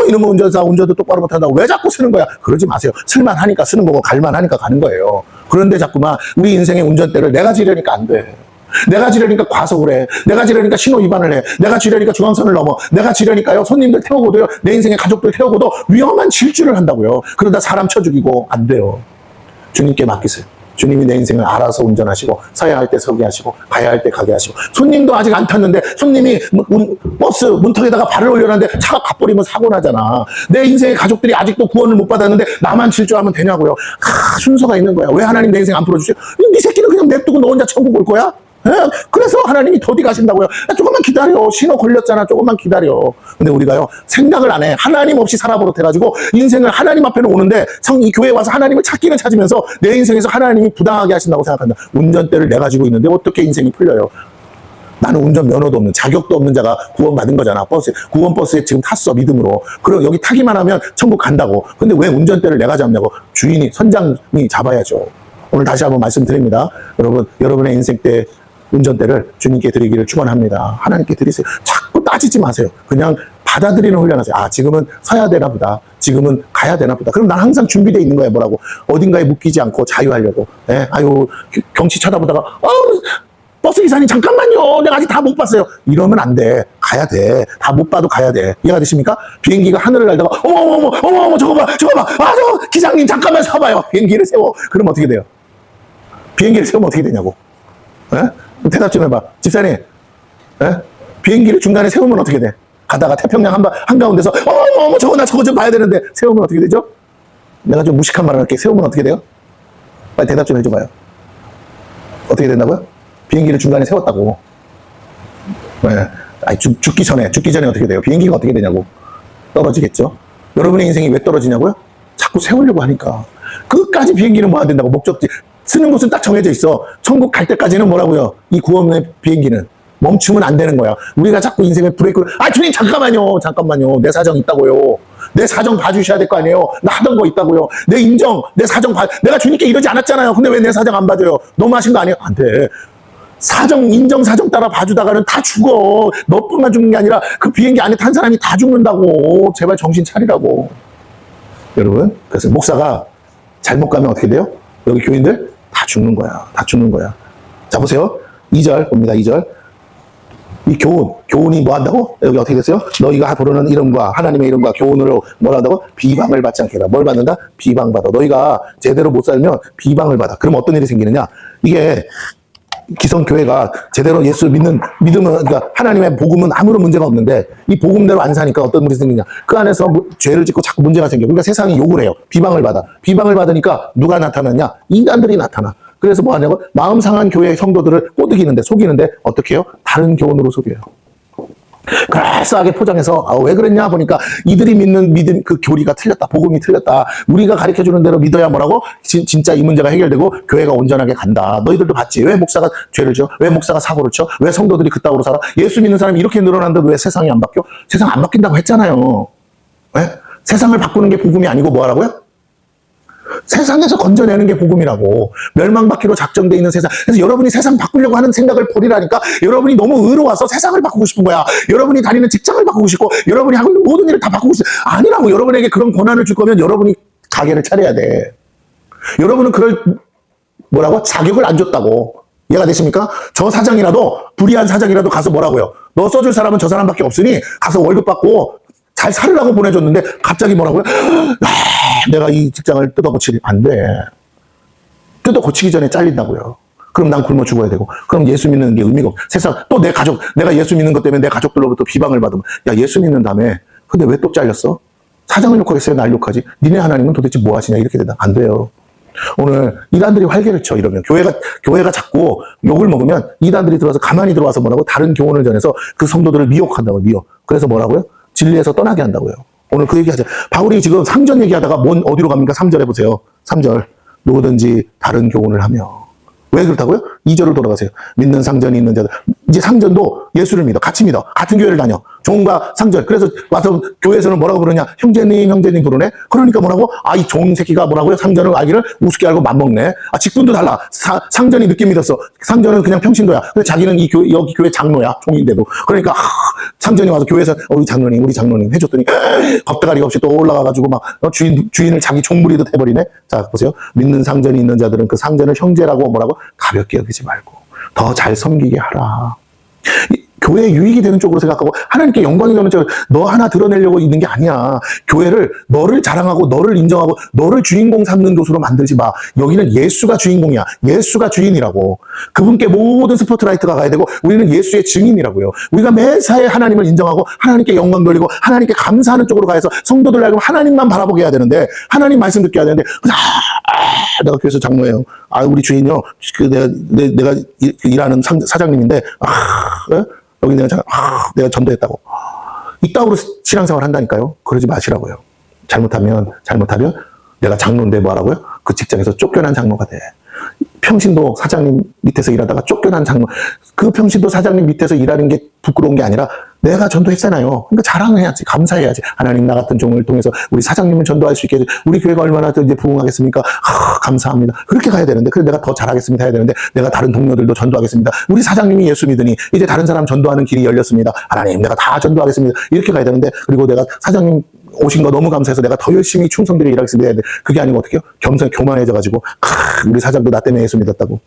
이놈의 운전사 운전도 똑바로 못한다고 왜 자꾸 쓰는 거야. 그러지 마세요. 쓸만하니까 쓰는 거고 갈만하니까 가는 거예요. 그런데 자꾸만 우리 인생의 운전대를 내가 지려니까 안 돼. 내가 지려니까 과속을 해. 내가 지려니까 신호 위반을 해. 내가 지려니까 중앙선을 넘어. 내가 지려니까요 손님들 태우고도요 내 인생의 가족들 태우고도 위험한 질주를 한다고요. 그러다 사람 쳐 죽이고 안 돼요. 주님께 맡기세요. 주님이 내 인생을 알아서 운전하시고 서야 할 때 서게 하시고 가야 할 때 가게 하시고 손님도 아직 안 탔는데 손님이 버스 문턱에다가 발을 올려놨는데 차가 가버리면 사고 나잖아. 내 인생의 가족들이 아직도 구원을 못 받았는데 나만 질주하면 되냐고요. 순서가 있는 거야. 왜 하나님 내 인생 안 풀어주세요? 네 새끼는 그냥 냅두고 너 혼자 천국 올 거야? 예? 그래서 하나님이 더디 가신다고요. 조금만 기다려. 신호 걸렸잖아. 조금만 기다려. 근데 우리가요, 생각을 안 해. 하나님 없이 살아버릇해가지고 인생을 하나님 앞에는 오는데 이 교회에 와서 하나님을 찾기는 찾으면서 내 인생에서 하나님이 부당하게 하신다고 생각한다. 운전대를 내 가지고 있는데 어떻게 인생이 풀려요? 나는 운전 면허도 없는, 자격도 없는 자가 구원받은 거잖아. 구원버스에 지금 탔어, 믿음으로. 그럼 여기 타기만 하면 천국 간다고. 근데 왜 운전대를 내가 잡냐고. 주인이, 선장이 잡아야죠. 오늘 다시 한번 말씀드립니다. 여러분의 인생 때 운전대를 주님께 드리기를 축원합니다. 하나님께 드리세요. 자꾸 따지지 마세요. 그냥 받아들이는 훈련하세요. 아, 지금은 서야 되나 보다. 지금은 가야 되나 보다. 그럼 난 항상 준비되어 있는 거야. 뭐라고. 어딘가에 묶이지 않고 자유하려고. 예? 아유, 경치 쳐다보다가, 버스 기사님 잠깐만요. 내가 아직 다 못 봤어요. 이러면 안 돼. 가야 돼. 다 못 봐도 가야 돼. 이해가 되십니까? 비행기가 하늘을 날다가 어머 저거 봐. 아, 저 기장님 잠깐만 서봐요. 비행기를 세워. 그럼 어떻게 돼요? 비행기를 세우면 어떻게 되냐고. 에? 대답 좀 해봐. 집사님. 에? 비행기를 중간에 세우면 어떻게 돼? 가다가 태평양 한가운데서 어머 저거 좀 봐야 되는데 세우면 어떻게 되죠? 내가 좀 무식한 말을 할게. 세우면 어떻게 돼요? 빨리 대답 좀 해줘봐요. 어떻게 된다고요? 비행기를 중간에 세웠다고. 네. 아니, 죽기 전에 어떻게 돼요? 비행기가 어떻게 되냐고. 떨어지겠죠? 여러분의 인생이 왜 떨어지냐고요? 자꾸 세우려고 하니까. 끝까지 비행기는 뭐 안 된다고. 목적지, 쓰는 곳은 딱 정해져 있어. 천국 갈 때까지는 뭐라고요? 이 구원의 비행기는. 멈추면 안 되는 거야. 우리가 자꾸 인생에 브레이크를, 주님, 잠깐만요. 내 사정 있다고요. 내 사정 봐주셔야 될 거 아니에요. 나 하던 거 있다고요. 내 사정 내가 주님께 이러지 않았잖아요. 근데 왜 내 사정 안 봐줘요? 너무 하신 거 아니에요? 안 돼. 인정 사정 따라 봐주다가는 다 죽어. 너뿐만 죽는 게 아니라 그 비행기 안에 탄 사람이 다 죽는다고. 제발 정신 차리라고. 여러분, 그래서 목사가 잘못 가면 어떻게 돼요? 여기 교인들 다 죽는 거야. 자, 보세요. 2절 봅니다. 2절. 이 교훈이 뭐 한다고? 여기 어떻게 됐어요? 너희가 부르는 이름과 하나님의 이름과 교훈으로 뭘 한다고? 비방을 받지 않게라. 뭘 받는다? 비방받아. 너희가 제대로 못 살면 비방을 받아. 그럼 어떤 일이 생기느냐? 이게 기성교회가 제대로 예수를 믿음은, 그러니까 하나님의 복음은 아무런 문제가 없는데 이 복음대로 안 사니까 어떤 일이 생기냐. 그 안에서 죄를 짓고 자꾸 문제가 생겨. 그러니까 세상이 욕을 해요. 비방을 받아. 비방을 받으니까 누가 나타나냐? 인간들이 나타나. 그래서 뭐 하냐고? 마음 상한 교회의 성도들을 꼬드기는데, 속이는데 어떻게 해요? 다른 교훈으로 속여요. 그럴싸하게 포장해서 왜 그랬냐 보니까 이들이 믿는 믿음 그 교리가 틀렸다. 복음이 틀렸다. 우리가 가르쳐주는 대로 믿어야 뭐라고? 진짜 이 문제가 해결되고 교회가 온전하게 간다. 너희들도 봤지? 왜 목사가 죄를 져? 왜 목사가 사고를 쳐? 왜 성도들이 그따구로 살아? 예수 믿는 사람이 이렇게 늘어난다고 왜 세상이 안 바뀌어? 세상 안 바뀐다고 했잖아요. 왜? 세상을 바꾸는 게 복음이 아니고 뭐 하라고요? 세상에서 건져내는 게 복음이라고. 멸망받기로 작정되어 있는 세상. 그래서 여러분이 세상 바꾸려고 하는 생각을 버리라니까. 여러분이 너무 의로워서 세상을 바꾸고 싶은 거야. 여러분이 다니는 직장을 바꾸고 싶고 여러분이 하고 있는 모든 일을 다 바꾸고 싶어. 아니라고. 여러분에게 그런 권한을 줄 거면 여러분이 가게를 차려야 돼. 여러분은 그럴 뭐라고? 자격을 안 줬다고. 이해가 되십니까? 저 사장이라도 불의한 사장이라도 가서 뭐라고요? 너 써줄 사람은 저 사람밖에 없으니 가서 월급 받고 잘 살으라고 보내줬는데 갑자기 뭐라고요? 내가 이 직장을 뜯어고치리 안 돼. 뜯어고치기 전에 잘린다고요. 그럼 난 굶어 죽어야 되고. 그럼 예수 믿는 게 의미가 없어. 세상 또 내 가족, 내가 예수 믿는 것 때문에 내 가족들로부터 비방을 받으면 야 예수 믿는다며. 근데 왜 또 잘렸어? 사장을 욕하겠어요? 날 욕하지? 니네 하나님은 도대체 뭐 하시냐? 이렇게 된다. 안 돼요. 오늘 이단들이 활개를 쳐 이러면 교회가 자꾸 욕을 먹으면 이단들이 들어와서 가만히 들어와서 뭐라고? 다른 교훈을 전해서 그 성도들을 미혹한다고. 그래서 뭐라고요? 진리에서 떠나게 한다고요. 오늘 그 얘기하죠. 바울이 지금 상전 얘기하다가 어디로 갑니까? 3절 해보세요. 3절. 누구든지 다른 교훈을 하며. 왜 그렇다고요? 2절을 돌아가세요. 믿는 상전이 있는 자들. 이제 상전도 예수를 믿어. 같이 믿어. 같은 교회를 다녀. 종과 상전. 그래서 와서 교회에서는 뭐라고 부르냐? 형제님 부르네? 그러니까 뭐라고? 이 종 새끼가 뭐라고요? 상전을 알기를 우습게 알고 맘먹네. 직분도 달라. 상전이 늦게 믿었어. 상전은 그냥 평신도야. 근데 자기는 여기 교회 장로야. 종인데도. 그러니까, 상전이 와서 교회에서, 우리 장로님 해줬더니, 겁대가리가 없이 또 올라가가지고 막, 주인을 자기 종무리듯 해버리네? 자, 보세요. 믿는 상전이 있는 자들은 그 상전을 형제라고 뭐라고? 가볍게 여기지 말고 더 잘 섬기게 하라. 교회에 유익이 되는 쪽으로 생각하고 하나님께 영광이 되는 쪽으로 너 하나 드러내려고 있는 게 아니야. 교회를 너를 자랑하고 너를 인정하고 너를 주인공 삼는 곳으로 만들지 마. 여기는 예수가 주인공이야. 예수가 주인이라고. 그분께 모든 스포트라이트가 가야 되고 우리는 예수의 증인이라고요. 우리가 매사에 하나님을 인정하고 하나님께 영광 돌리고 하나님께 감사하는 쪽으로 가서 성도들 알고 하나님만 바라보게 해야 되는데 하나님 말씀 듣게 해야 되는데 내가 교회에서 장로예요. 우리 주인요. 내가 일하는 사장님인데 여기 내가 전도했다고. 이따구로 신앙생활 한다니까요. 그러지 마시라고요. 잘못하면 내가 장로인데 뭐 하라고요? 그 직장에서 쫓겨난 장로가 돼. 평신도 사장님 밑에서 일하다가 쫓겨난 장로. 그 평신도 사장님 밑에서 일하는 게 부끄러운 게 아니라 내가 전도했잖아요. 그러니까 자랑을 해야지. 감사해야지. 하나님 나 같은 종을 통해서 우리 사장님을 전도할 수 있게 우리 교회가 얼마나 더 이제 부흥하겠습니까? 감사합니다. 그렇게 가야 되는데 그래 내가 더 잘하겠습니다 해야 되는데 내가 다른 동료들도 전도하겠습니다. 우리 사장님이 예수 믿으니 이제 다른 사람 전도하는 길이 열렸습니다. 하나님 내가 다 전도하겠습니다. 이렇게 가야 되는데 그리고 내가 사장님 오신 거 너무 감사해서 내가 더 열심히 충성들이 일하겠습니다. 그게 아니고 어떻게 해요? 교만해져가지고 우리 사장도 나 때문에 예수 믿었다고.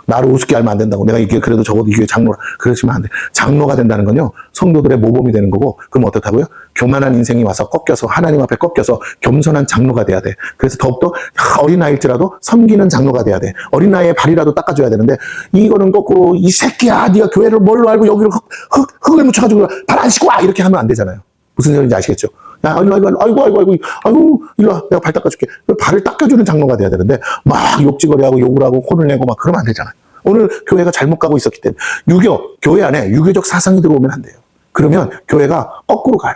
나를 우습게 알면 안 된다고. 내가 이게 그래도 적어도 이게 장로라. 그러시면 안 돼. 장로가 된다는 건요. 성도들의 모범이 되는 거고 그럼 어떻다고요? 교만한 인생이 와서 꺾여서 하나님 앞에 꺾여서 겸손한 장로가 돼야 돼. 그래서 더욱더 어린아이일지라도 섬기는 장로가 돼야 돼. 어린아이의 발이라도 닦아줘야 되는데 이거는 거꾸로 이 새끼야 네가 교회를 뭘로 알고 여기로 흙을 묻혀가지고 발 안 씻고 와 이렇게 하면 안 되잖아요. 무슨 소리인지 아시겠죠? 야, 아이고, 일로 와. 내가 발 닦아줄게. 발을 닦아주는 장로가 돼야 되는데, 막 욕지거리하고 욕을 하고 혼을 내고 막 그러면 안 되잖아요. 오늘 교회가 잘못 가고 있었기 때문에. 교회 안에 유교적 사상이 들어오면 안 돼요. 그러면 교회가 거꾸로 가요.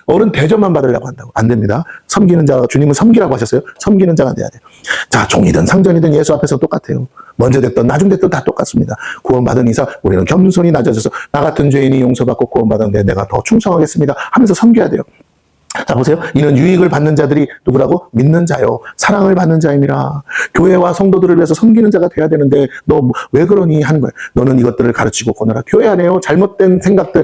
어른 대접만 받으려고 한다고. 안 됩니다. 섬기는 자가, 주님은 섬기라고 하셨어요. 섬기는 자가 돼야 돼요. 자, 종이든 상전이든 예수 앞에서 똑같아요. 먼저 됐든 나중 됐든 다 똑같습니다. 구원받은 이상 우리는 겸손히 낮아져서 나 같은 죄인이 용서받고 구원받았는데 내가 더 충성하겠습니다 하면서 섬겨야 돼요. 자, 보세요. 이는 유익을 받는 자들이 누구라고? 믿는 자요. 사랑을 받는 자임이라. 교회와 성도들을 위해서 섬기는 자가 돼야 되는데 너 왜 그러니 하는 거예요. 너는 이것들을 가르치고 권하라. 교회 안에요. 잘못된 생각들,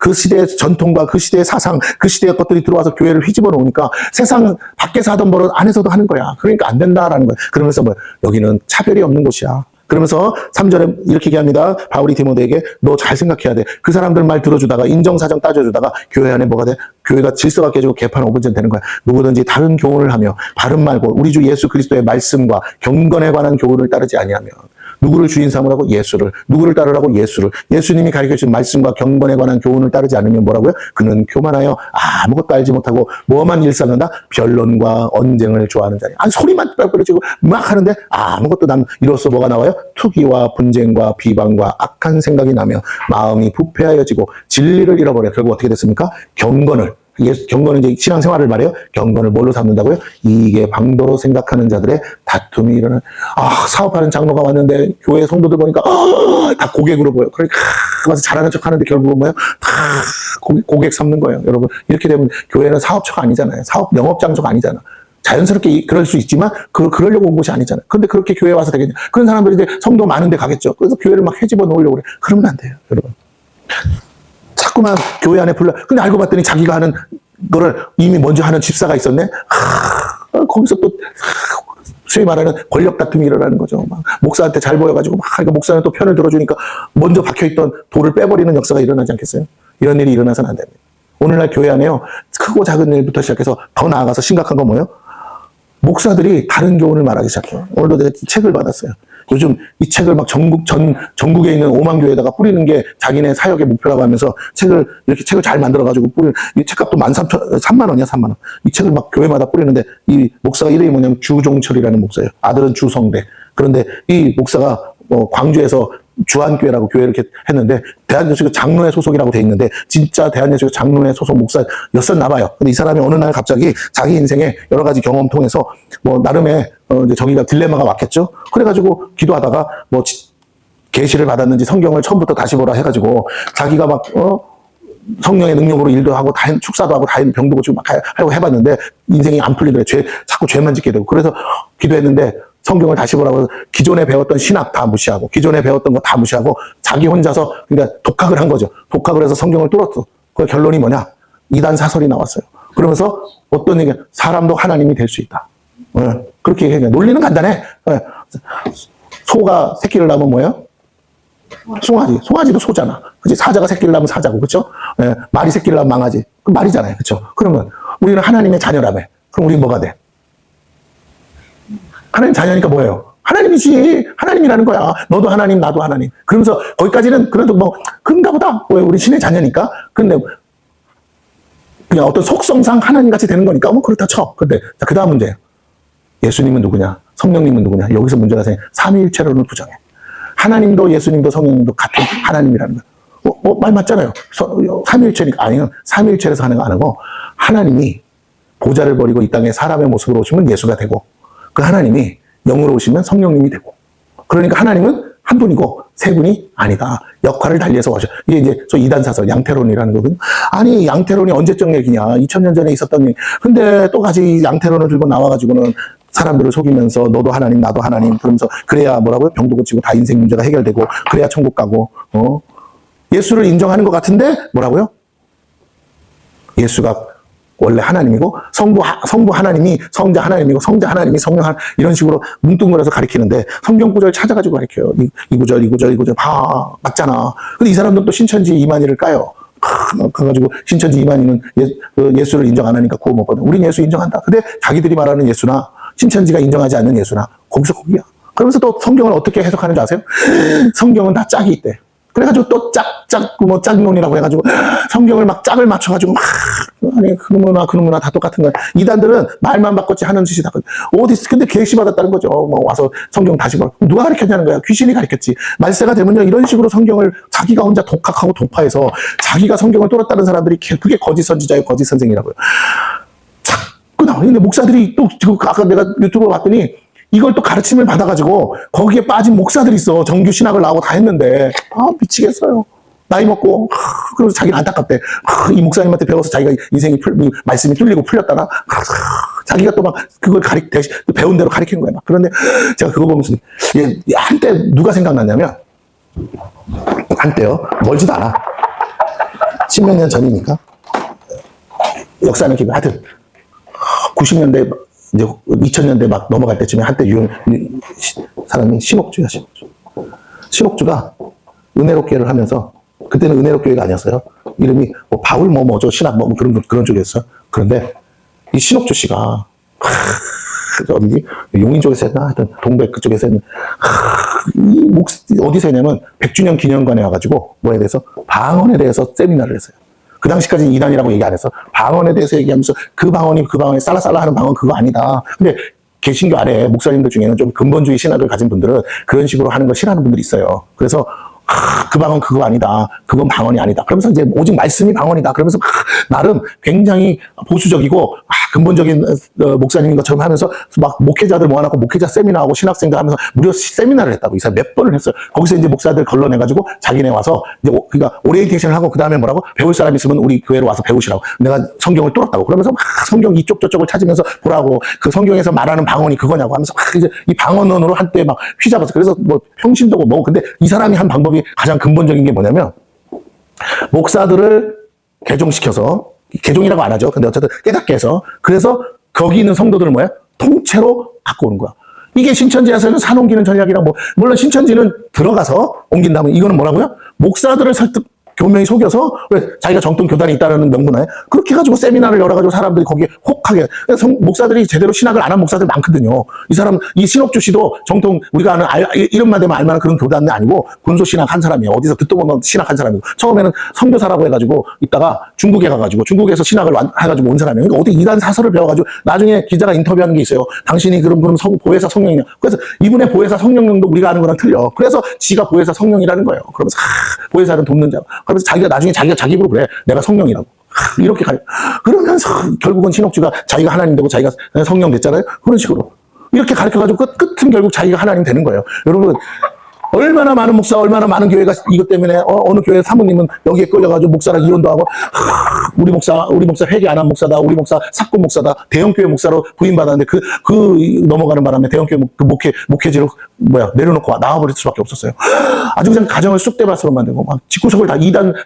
그 시대의 전통과 그 시대의 사상, 그 시대의 것들이 들어와서 교회를 휘집어 놓으니까 세상 밖에서 하던 버릇 안에서도 하는 거야. 그러니까 안 된다라는 거예요. 그러면서 여기는 차별이 없는 곳이야. 그러면서 3절에 이렇게 얘기합니다. 바울이 디모데에게 너 잘 생각해야 돼. 그 사람들 말 들어주다가 인정사정 따져주다가 교회 안에 뭐가 돼? 교회가 질서가 깨지고 개판 오분전 되는 거야. 누구든지 다른 교훈을 하며 바른 말고 우리 주 예수 그리스도의 말씀과 경건에 관한 교훈을 따르지 아니하면 누구를 주인 삼으라고? 예수를. 누구를 따르라고? 예수를. 예수님이 가르쳐주신 말씀과 경건에 관한 교훈을 따르지 않으면 뭐라고요? 그는 교만하여 아무것도 알지 못하고 뭐만 일삼는다? 변론과 언쟁을 좋아하는 자니. 소리만 빽빽지고 막 하는데 아무것도 이로써 뭐가 나와요? 투기와 분쟁과 비방과 악한 생각이 나며 마음이 부패하여지고 진리를 잃어버려. 결국 어떻게 됐습니까? 경건은 이제 신앙생활을 말해요. 경건을 뭘로 삼는다고요? 이익의 방도로 생각하는 자들의 다툼이 일어나. 사업하는 장로가 왔는데 교회 성도들 보니까 다 고객으로 보여. 그러니까 와서 잘하는 척 하는데 결국은 뭐예요? 다 고객 삼는 거예요. 여러분 이렇게 되면 교회는 사업처가 아니잖아요. 사업 영업 장소가 아니잖아. 자연스럽게 그럴 수 있지만 그러려고 온 곳이 아니잖아요. 근데 그렇게 교회 와서 되겠냐? 그런 사람들이 이제 성도 많은데 가겠죠. 그래서 교회를 막 헤집어 놓으려고 그래. 그러면 안 돼요, 여러분. 자꾸만 교회 안에 근데 알고 봤더니 자기가 하는 거를 이미 먼저 하는 집사가 있었네? 거기서 또, 소위 말하는 권력 다툼이 일어나는 거죠. 막 목사한테 잘 보여가지고 그러니까 목사는 또 편을 들어주니까 먼저 박혀있던 돌을 빼버리는 역사가 일어나지 않겠어요? 이런 일이 일어나서는 안 됩니다. 오늘날 교회 안에요. 크고 작은 일부터 시작해서 더 나아가서 심각한 건 뭐예요? 목사들이 다른 교훈을 말하기 시작해요. 오늘도 내가 책을 받았어요. 요즘 이 책을 막 전국에 있는 5만 교회에다가 뿌리는 게 자기네 사역의 목표라고 하면서 이렇게 책을 잘 만들어가지고 이 책값도 3만 원이야, 3만 원. 이 책을 막 교회마다 뿌리는데 이 목사가 이름이 뭐냐면 주종철이라는 목사예요. 아들은 주성대. 그런데 이 목사가 광주에서 주한교회라고 교회를 이렇게 했는데 대한예수교 장로회 소속이라고 돼 있는데 진짜 대한예수교 장로회 소속 목사였었나 봐요. 근데 이 사람이 어느 날 갑자기 자기 인생에 여러 가지 경험 통해서 나름의 이제 정의가 딜레마가 왔겠죠. 그래가지고 기도하다가 계시를 받았는지 성경을 처음부터 다시 보라 해가지고 자기가 막 성령의 능력으로 일도 하고 축사도 하고 병도 고치고 막 하려고 해봤는데 인생이 안 풀리더래. 자꾸 죄만 짓게 되고 그래서 기도했는데 성경을 다시 보라고 기존에 배웠던 신학 다 무시하고 기존에 배웠던 거 다 무시하고 자기 혼자서 그러니까 독학을 한 거죠. 독학을 해서 성경을 뚫었어. 그 결론이 뭐냐? 이단 사설이 나왔어요. 그러면서 어떤 얘기야? 사람도 하나님이 될 수 있다. 그렇게 얘기해. 논리는 간단해. 소가 새끼를 낳으면 뭐예요? 송아지도 소잖아. 그치? 사자가 새끼를 낳으면 사자고, 그쵸? 예, 말이 새끼를 낳으면 망하지. 그 말이잖아요, 그쵸? 그러면 우리는 하나님의 자녀라며. 그럼 우리 뭐가 돼? 하나님 자녀니까 뭐예요? 하나님이지. 하나님이라는 거야. 너도 하나님, 나도 하나님. 그러면서 거기까지는 그래도 뭐, 그런가 보다. 왜 우리 신의 자녀니까. 근데 그냥 어떤 속성상 하나님 같이 되는 거니까 뭐 그렇다 쳐. 근데 그 다음 문제. 예수님은 누구냐? 성령님은 누구냐? 여기서 문제가 생겨. 삼위일체론을 부정해. 하나님도 예수님도 성령님도 같은 하나님이라는 거야. 말 맞잖아요. 삼위일체니까. 아니요. 삼위일체에서 하는 거 안 하고 하나님이 보좌를 버리고 이 땅에 사람의 모습으로 오시면 예수가 되고 그 하나님이 영으로 오시면 성령님이 되고 그러니까 하나님은 한 분이고 세 분이 아니다. 역할을 달리해서 와셔. 이게 이제 소위 이단사설 양태론이라는 거거든요. 아니 양태론이 언제적 얘기냐. 2000년 전에 있었던 얘기. 근데 또 같이 양태론을 들고 나와가지고는 사람들을 속이면서 너도 하나님 나도 하나님 그러면서 그래야 뭐라고요? 병도 고치고 다 인생 문제가 해결되고 그래야 천국 가고 예수를 인정하는 것 같은데 뭐라고요? 예수가 원래 하나님이고 성부 하나님이 성자 하나님이고 성자 하나님이 성령 하나님 이런 식으로 뭉뚱그려서 가리키는데 성경 구절 찾아가지고 가리켜요. 이 구절 다 맞잖아. 근데 이 사람들은 또 신천지 이만희를 까요. 그래가지고 신천지 이만희는 예수를 인정 안 하니까 구워 먹거든. 우린 예수 인정한다. 근데 자기들이 말하는 예수나 신천지가 인정하지 않는 예수나 거기서 거기야. 그러면서 또 성경을 어떻게 해석하는 줄 아세요? 성경은 다 짝이 있대. 그래가지고 또 짝론이라고 해가지고 성경을 막 짝을 맞춰가지고 막 아니 그러구나 다 똑같은 거야. 이단들은 말만 바꿨지 하는 짓이 다 어디 근데 계시 받았다는 거죠. 뭐 와서 성경 다시 봐. 누가 가르쳤냐는 거야. 귀신이 가르쳤지. 말세가 되면요 이런 식으로 성경을 자기가 혼자 독학하고 독파해서 자기가 성경을 뚫었다는 사람들이 그게 거짓 선지자예요. 거짓 선생이라고요. 자꾸 나와. 근데 목사들이 또 아까 내가 유튜브 봤더니 이걸 또 가르침을 받아가지고 거기에 빠진 목사들이 있어. 정규 신학을 나오고 다 했는데 미치겠어요. 나이 먹고 그래서 자기는 안타깝대. 이 목사님한테 배워서 자기가 인생이 말씀이 뚫리고 풀렸다나 자기가 또 막 그걸 배운 대로 가르치는 거야. 막. 그런데 제가 그거 보면서 한때 누가 생각났냐면 한때요. 멀지도 않아. 10몇 년 전이니까 역사는 기분 하여튼 90년대 이제 2000년대 막 넘어갈 때쯤에 한때 사람이 신옥주야. 신옥주가 은혜롭교회를 하면서 그때는 은혜롭교회가 아니었어요. 이름이 뭐 바울 뭐죠 신학 뭐 그런 쪽이었어요. 그런데 이 신옥주 씨가 어디지 용인 쪽에서 했나 하여튼 동백 그쪽에서 했나 어디서 했냐면 100주년 기념관에 와가지고 뭐에 대해서 방언에 대해서 세미나를 했어요. 그 당시까지는 이단이라고 얘기 안 했어. 방언에 대해서 얘기하면서 그 방언에 쌀라쌀라 하는 방언 그거 아니다. 근데 개신교 아래 목사님들 중에는 좀 근본주의 신학을 가진 분들은 그런 식으로 하는 걸 싫어하는 분들이 있어요. 그래서 그 방언 그거 아니다. 그건 방언이 아니다. 그러면서 이제 오직 말씀이 방언이다. 그러면서 나름 굉장히 보수적이고 근본적인 목사님인 것처럼 하면서 막 목회자들 모아놓고 목회자 세미나하고 신학생들 하면서 무려 세미나를 했다고. 이 사람 몇 번을 했어요. 거기서 이제 목사들 걸러내가지고 자기네 와서 이제 그러니까 오리엔테이션을 하고 그 다음에 뭐라고 배울 사람 있으면 우리 교회로 와서 배우시라고. 내가 성경을 뚫었다고. 그러면서 막 성경 이쪽 저쪽을 찾으면서 보라고 그 성경에서 말하는 방언이 그거냐고 하면서 막 이제 이 방언론으로 한때 막 휘잡았어. 그래서 뭐 평신도고 뭐 근데 이 사람이 한 방법이 가장 근본적인 게 뭐냐면 목사들을 개종시켜서 개종이라고 안 하죠. 근데 어쨌든 깨닫게 해서 그래서 거기 있는 성도들을 뭐야? 통째로 갖고 오는 거야. 이게 신천지에서는 산 옮기는 전략이랑 뭐 물론 신천지는 들어가서 온긴다면 이거는 뭐라고요? 목사들을 설득 교명이 속여서 왜 자기가 정통 교단이 있다는 명분에 그렇게 해가지고 세미나를 열어가지고 사람들이 거기에 혹하게 목사들이 제대로 신학을 안 한 목사들 많거든요. 이 사람 이 신옥주 씨도 정통 우리가 아는 이름만 되면 알만한 그런 교단이 아니고 군소 신학 한 사람이에요. 어디서 듣도 보면 신학 한 사람이고 처음에는 선교사라고 해가지고 있다가 중국에 가가지고 중국에서 신학을 해가지고 온 사람이에요. 그러니까 어디 이단 사설을 배워가지고 나중에 기자가 인터뷰하는 게 있어요. 당신이 그럼 보혜사 성령이냐? 그래서 이분의 보혜사 성령령도 우리가 아는 거랑 틀려. 그래서 지가 보혜사 성령이라는 거예요. 그러면서 보혜사는 돕는 자. 그래서 자기가 나중에 자기가 자기 입으로 그래. 내가 성령이라고. 이렇게 가요. 그러면서 결국은 신옥주가 자기가 하나님 되고 자기가 성령 됐잖아요. 그런 식으로. 이렇게 가르쳐가지고 끝은 결국 자기가 하나님 되는 거예요. 여러분, 얼마나 많은 목사, 얼마나 많은 교회가 이것 때문에 어느 교회 사모님은 여기에 끌려가지고 목사랑 이혼도 하고 우리 목사 회개 안 한 목사다, 우리 목사 사건 목사다, 대형교회 목사로 부임받았는데 그 넘어가는 바람에 대형교회 목회지로 내려놓고 나와버릴 수밖에 없었어요. 아주 그냥 가정을 쑥대밭으로 만들고 막 집구석을 다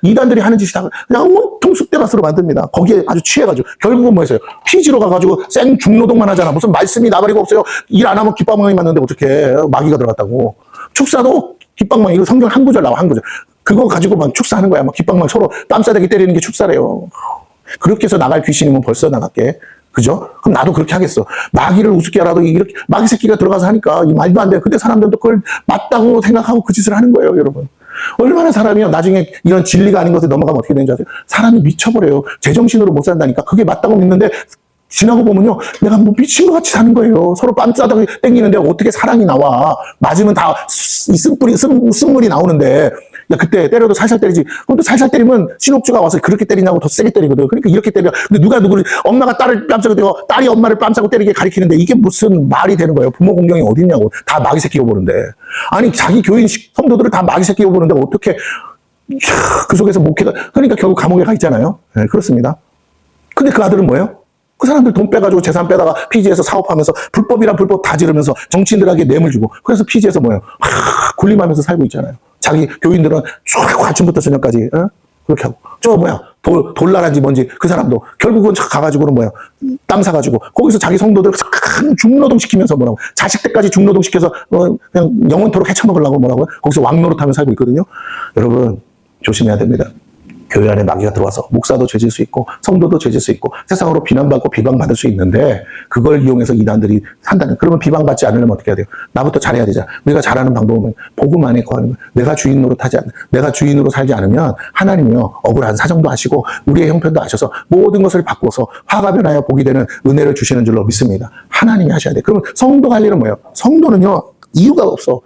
이단들이 하는 짓이 다 그냥 온통 쑥대밭으로 만듭니다. 거기에 아주 취해가지고 결국은 뭐였어요? 피지로 가가지고 생 중노동만 하잖아. 무슨 말씀이 나발이가 없어요. 일 안 하면 깃방망이 맞는데 어떻게 마귀가 들어갔다고. 축사도 깃방망, 이거 성경 한 구절 나와, 한 구절. 그거 가지고 막 축사하는 거야. 막 깃방망 서로 땀싸대기 때리는 게 축사래요. 그렇게 해서 나갈 귀신이면 벌써 나갈게. 그죠? 그럼 나도 그렇게 하겠어. 마귀를 우습게 하라도 이렇게, 마귀 새끼가 들어가서 하니까 이 말도 안 돼. 근데 사람들도 그걸 맞다고 생각하고 그 짓을 하는 거예요, 여러분. 얼마나 사람이요. 나중에 이런 진리가 아닌 것에 넘어가면 어떻게 되는지 아세요? 사람이 미쳐버려요. 제정신으로 못 산다니까. 그게 맞다고 믿는데, 지나고 보면요, 내가 뭐 미친 것 같이 사는 거예요. 서로 뺨싸다가 땡기는데 어떻게 사랑이 나와. 맞으면 다 쓴물이 나오는데, 야, 그때 때려도 살살 때리지. 그럼 또 살살 때리면 신옥주가 와서 그렇게 때리냐고 더 세게 때리거든. 그러니까 이렇게 때려. 근데 누가 누구를, 엄마가 딸을 뺨싸고 때리고, 딸이 엄마를 뺨싸고 때리게 가리키는데 이게 무슨 말이 되는 거예요. 부모 공경이 어딨냐고. 다 마귀 새끼고 보는데. 아니, 자기 교인 성도들을 다 마귀 새끼고 보는데 어떻게, 그 속에서 목회가, 그러니까 결국 감옥에 가 있잖아요. 네, 그렇습니다. 근데 그 아들은 뭐예요? 그 사람들 돈 빼가지고 재산 빼다가 피지에서 사업하면서 불법이란 불법 다 지르면서 정치인들에게 뇌물 주고 그래서 피지에서 뭐예요? 군림하면서 살고 있잖아요. 자기 교인들은 쭉 아침부터 저녁까지 그렇게 하고 저 뭐야 돌나라인지 뭔지 그 사람도 결국은 가가지고는 뭐야 땅 사가지고 거기서 자기 성도들 큰 중노동 시키면서 뭐라고 자식 때까지 중노동 시켜서 그냥 영원토록 헤쳐먹으려고 뭐라고 거기서 왕노릇하면서 살고 있거든요. 여러분 조심해야 됩니다. 교회 안에 마귀가 들어와서 목사도 죄질 수 있고 성도도 죄질 수 있고 세상으로 비난받고 비방받을 수 있는데 그걸 이용해서 이단들이 산다는 그러면 비방받지 않으려면 어떻게 해야 돼요? 나부터 잘해야 되잖아. 우리가 잘하는 방법은 복음 안에 거하는 거예요. 내가 주인 노릇하지 않는 내가 주인으로 살지 않으면 하나님이요 억울한 사정도 하시고 우리의 형편도 하셔서 모든 것을 바꿔서 화가 변하여 복이 되는 은혜를 주시는 줄로 믿습니다. 하나님이 하셔야 돼. 그러면 성도 할 일은 뭐예요? 성도는요 이유가 없어.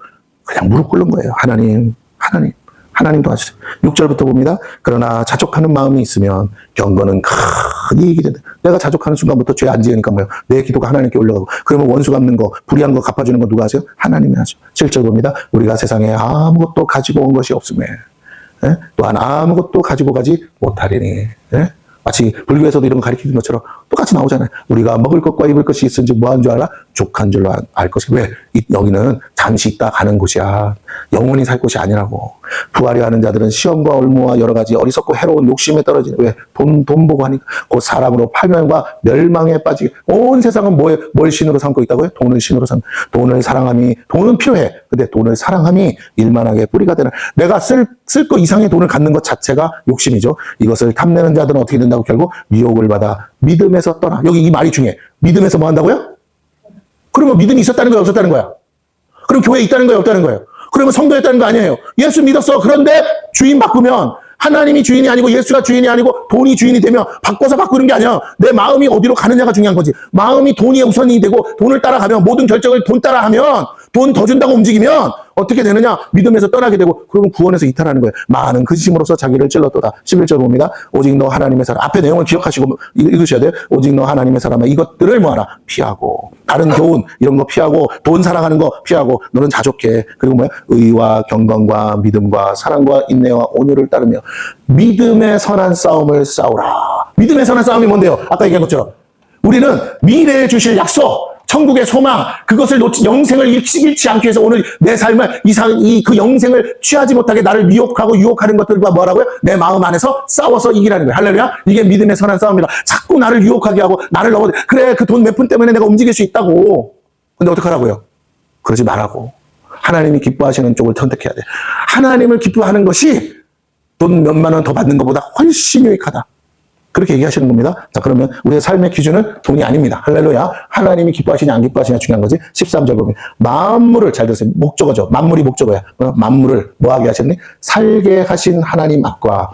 그냥 무릎 꿇는 거예요. 하나님 도와주세요. 6절부터 봅니다. 그러나 자족하는 마음이 있으면 경건은 큰 이익이 된다. 내가 자족하는 순간부터 죄 안 지으니까 뭐예요? 내 기도가 하나님께 올라가고 그러면 원수 갚는 거, 불의한 거 갚아주는 거 누가 하세요? 하나님이 하죠. 7절 봅니다. 우리가 세상에 아무것도 가지고 온 것이 없음에 또한 아무것도 가지고 가지 못하리니 마치 불교에서도 이런 거 가르치는 것처럼 똑같이 나오잖아요. 우리가 먹을 것과 입을 것이 있은지 뭐한 줄 알아? 족한 줄로 알 것이. 왜? 여기는 잠시 있다 가는 곳이야. 영원히 살 곳이 아니라고. 부하려 하는 자들은 시험과 올무와 여러 가지 어리석고 해로운 욕심에 떨어지는. 왜? 돈 보고 하니까. 곧 사람으로 팔멸과 멸망에 빠지게. 온 세상은 뭘 신으로 삼고 있다고요? 돈을 신으로 돈을 사랑함이, 돈은 필요해. 근데 돈을 사랑함이 일만하게 뿌리가 되는. 내가 쓸 거 이상의 돈을 갖는 것 자체가 욕심이죠. 이것을 탐내는 자들은 어떻게 된다고? 결국 미혹을 받아 믿음에서 떠나. 여기 이 말이 중요해. 믿음에서 뭐 한다고요? 그러면 믿음이 있었다는 거야, 없었다는 거야? 그럼 교회에 있다는 거야, 없다는 거예요? 그러면 성도에 있다는 거 아니에요? 예수 믿었어. 그런데 주인 바꾸면 하나님이 주인이 아니고 예수가 주인이 아니고 돈이 주인이 되면 바꿔서 바꾸는 게 아니야. 내 마음이 어디로 가느냐가 중요한 거지. 마음이 돈이 우선이 되고 돈을 따라가면 모든 결정을 돈 따라하면 돈 더 준다고 움직이면 어떻게 되느냐? 믿음에서 떠나게 되고 그러면 구원에서 이탈하는 거예요. 많은 근심으로서 자기를 찔렀도다. 11절 봅니다. 오직 너 하나님의 사람. 앞에 내용을 기억하시고 읽으셔야 돼요. 오직 너 하나님의 사람아 이것들을 뭐하라? 피하고 다른 교훈 이런 거 피하고 돈 사랑하는 거 피하고 너는 자족해. 그리고 뭐야? 의와 경건과 믿음과 사랑과 인내와 온유를 따르며 믿음의 선한 싸움을 싸우라. 믿음의 선한 싸움이 뭔데요? 아까 얘기한 것처럼 우리는 미래에 주실 약속 천국의 소망, 그것을 영생을 잃지 않기 위해서 오늘 내 삶을, 그 영생을 취하지 못하게 나를 미혹하고 유혹하는 것들과 뭐라고요? 내 마음 안에서 싸워서 이기라는 거예요. 할렐루야? 이게 믿음의 선한 싸움이다. 자꾸 나를 유혹하게 하고, 나를 넘어, 그래, 그 돈 몇 푼 때문에 내가 움직일 수 있다고. 근데 어떡하라고요? 그러지 말라고. 하나님이 기뻐하시는 쪽을 선택해야 돼. 하나님을 기뻐하는 것이 돈 몇만 원 더 받는 것보다 훨씬 유익하다. 그렇게 얘기하시는 겁니다. 자, 그러면 우리의 삶의 기준은 돈이 아닙니다. 할렐루야. 하나님이 기뻐하시냐 안 기뻐하시냐 중요한 거지. 13절 보면 만물을 잘 들으세요. 목적어죠. 만물이 목적어야. 만물을 뭐하게 하셨니? 살게 하신 하나님 앞과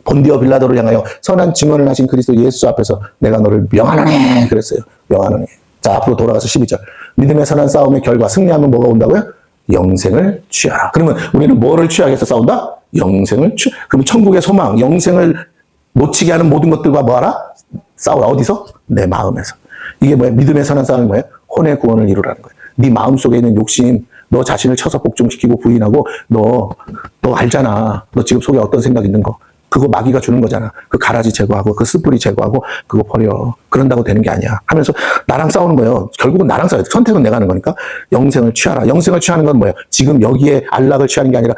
본디어 빌라도를 향하여 선한 증언을 하신 그리스도 예수 앞에서 내가 너를 명하노니 그랬어요. 명하노니. 자, 앞으로 돌아가서 12절. 믿음의 선한 싸움의 결과 승리하면 뭐가 온다고요? 영생을 취하라. 그러면 우리는 뭐를 취하기 위해서 싸운다? 영생을 그러면 천국의 소망, 영생을 놓치게 하는 모든 것들과 뭐하라? 싸우라. 어디서? 내 마음에서. 이게 뭐야? 믿음의 선한 싸움이 뭐예요? 혼의 구원을 이루라는 거예요. 네 마음속에 있는 욕심, 너 자신을 쳐서 복종시키고 부인하고 너 알잖아. 너 지금 속에 어떤 생각 있는 거. 그거 마귀가 주는 거잖아. 그 가라지 제거하고 그 숯불이 제거하고 그거 버려. 그런다고 되는 게 아니야. 하면서 나랑 싸우는 거예요. 결국은 나랑 싸워요. 선택은 내가 하는 거니까. 영생을 취하라. 영생을 취하는 건 뭐예요? 지금 여기에 안락을 취하는 게 아니라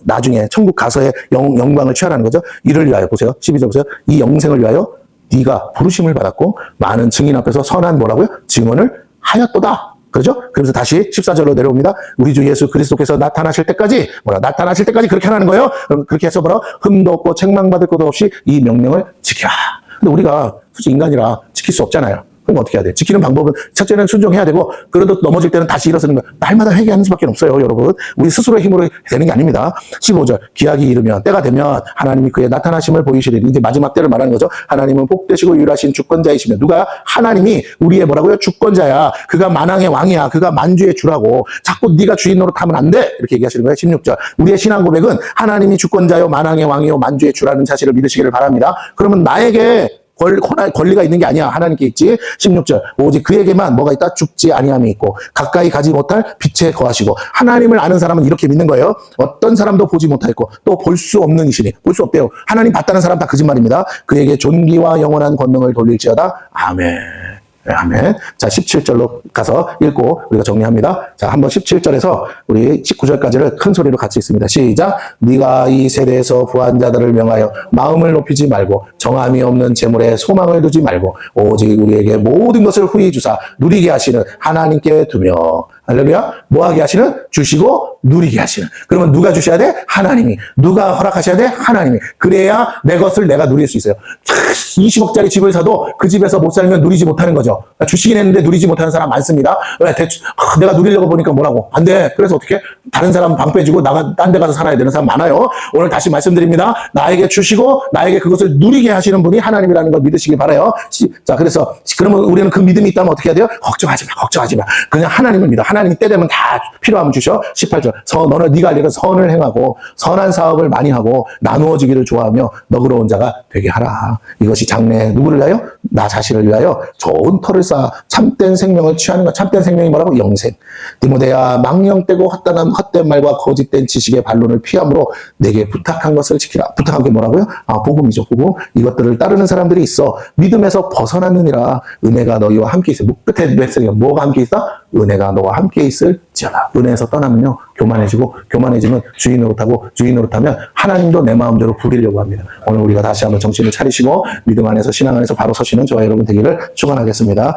나중에 천국 가서의 영광을 취하라는 거죠. 이를 위하여 보세요. 12절 보세요. 이 영생을 위하여 네가 부르심을 받았고 많은 증인 앞에서 선한 뭐라고요? 증언을 하였도다. 그렇죠? 그러면서 다시 14절로 내려옵니다. 우리 주 예수 그리스도께서 나타나실 때까지 나타나실 때까지 그렇게 하라는 거예요. 그렇게 해서 흠도 없고 책망받을 것도 없이 이 명령을 지키라. 근데 우리가 솔직히 인간이라 지킬 수 없잖아요. 그럼 어떻게 해야 돼? 지키는 방법은 첫째는 순종해야 되고, 그래도 넘어질 때는 다시 일어서는 거야. 날마다 회개하는 수밖에 없어요, 여러분. 우리 스스로의 힘으로 되는 게 아닙니다. 15절, 기약이 이르면, 때가 되면 하나님이 그의 나타나심을 보이시리니, 이제 마지막 때를 말하는 거죠. 하나님은 복되시고 유일하신 주권자이시며, 누가? 하나님이 우리의 뭐라고요? 주권자야. 그가 만왕의 왕이야. 그가 만주의 주라고. 자꾸 네가 주인 노릇하면 안 돼. 이렇게 얘기하시는 거예요. 16절, 우리의 신앙 고백은 하나님이 주권자요, 만왕의 왕이요, 만주의 주라는 사실을 믿으시기를 바랍니다. 그러면 나에게 권리가 있는 게 아니야. 하나님께 있지. 16절, 오직 그에게만 뭐가 있다? 죽지 아니함이 있고 가까이 가지 못할 빛에 거하시고. 하나님을 아는 사람은 이렇게 믿는 거예요. 어떤 사람도 보지 못하였고 또 볼 수 없는 이시니. 볼 수 없대요. 하나님 봤다는 사람 다 거짓말입니다. 그에게 존귀와 영원한 권능을 돌릴지어다. 아멘. 네, 아멘. 자, 17절로 가서 읽고 우리가 정리합니다. 자, 한번 17절에서 우리 19절까지를 큰 소리로 같이 읽습니다. 시작. 네가 이 세대에서 부한 자들을 명하여 마음을 높이지 말고 정함이 없는 재물에 소망을 두지 말고 오직 우리에게 모든 것을 후히 주사 누리게 하시는 하나님께 두며. 할렐루야. 뭐하게 하시는? 주시고 누리게 하시는. 그러면 누가 주셔야 돼? 하나님이. 누가 허락하셔야 돼? 하나님이. 그래야 내 것을 내가 누릴 수 있어요. 20억짜리 집을 사도 그 집에서 못 살면 누리지 못하는 거죠. 주시긴 했는데 누리지 못하는 사람 많습니다. 왜? 내가 누리려고 보니까 뭐라고? 안 돼. 그래서 어떻게? 다른 사람 방 빼주고 딴 데 가서 살아야 되는 사람 많아요. 오늘 다시 말씀드립니다. 나에게 주시고 나에게 그것을 누리게 하시는 분이 하나님이라는 걸 믿으시기 바라요. 자, 그래서 그러면 우리는 그 믿음이 있다면 어떻게 해야 돼요? 걱정하지 마. 걱정하지 마. 그냥 하나님을 믿어. 하나님이 때 되면 다 필요하면 주셔. 18절. 너는 네가 할 일은 선을 행하고 선한 사업을 많이 하고 나누어지기를 좋아하며 너그러운 자가 되게 하라. 이것이 장래 누구를 위하여? 나 자신을 위하여 좋은 터를 쌓아 참된 생명을 취하는 것. 참된 생명이 뭐라고? 영생. 디모데야, 망령되고 헛된 말과 거짓된 지식의 반론을 피함으로 내게 부탁한 것을 지키라. 부탁한 게 뭐라고요? 복음이죠. 복음. 이것들을 따르는 사람들이 있어 믿음에서 벗어났느니라. 은혜가 너희와 함께 있어. 끝에 맺으니까 뭐가 함께 있어? 은혜가 너와 함께 있을지어다. 은혜에서 떠나면요, 교만해지고, 교만해지면 주인 노릇하고, 주인 노릇하면 하나님도 내 마음대로 부리려고 합니다. 오늘 우리가 다시 한번 정신을 차리시고 믿음 안에서, 신앙 안에서 바로 서시는 저와 여러분 되기를 축원하겠습니다.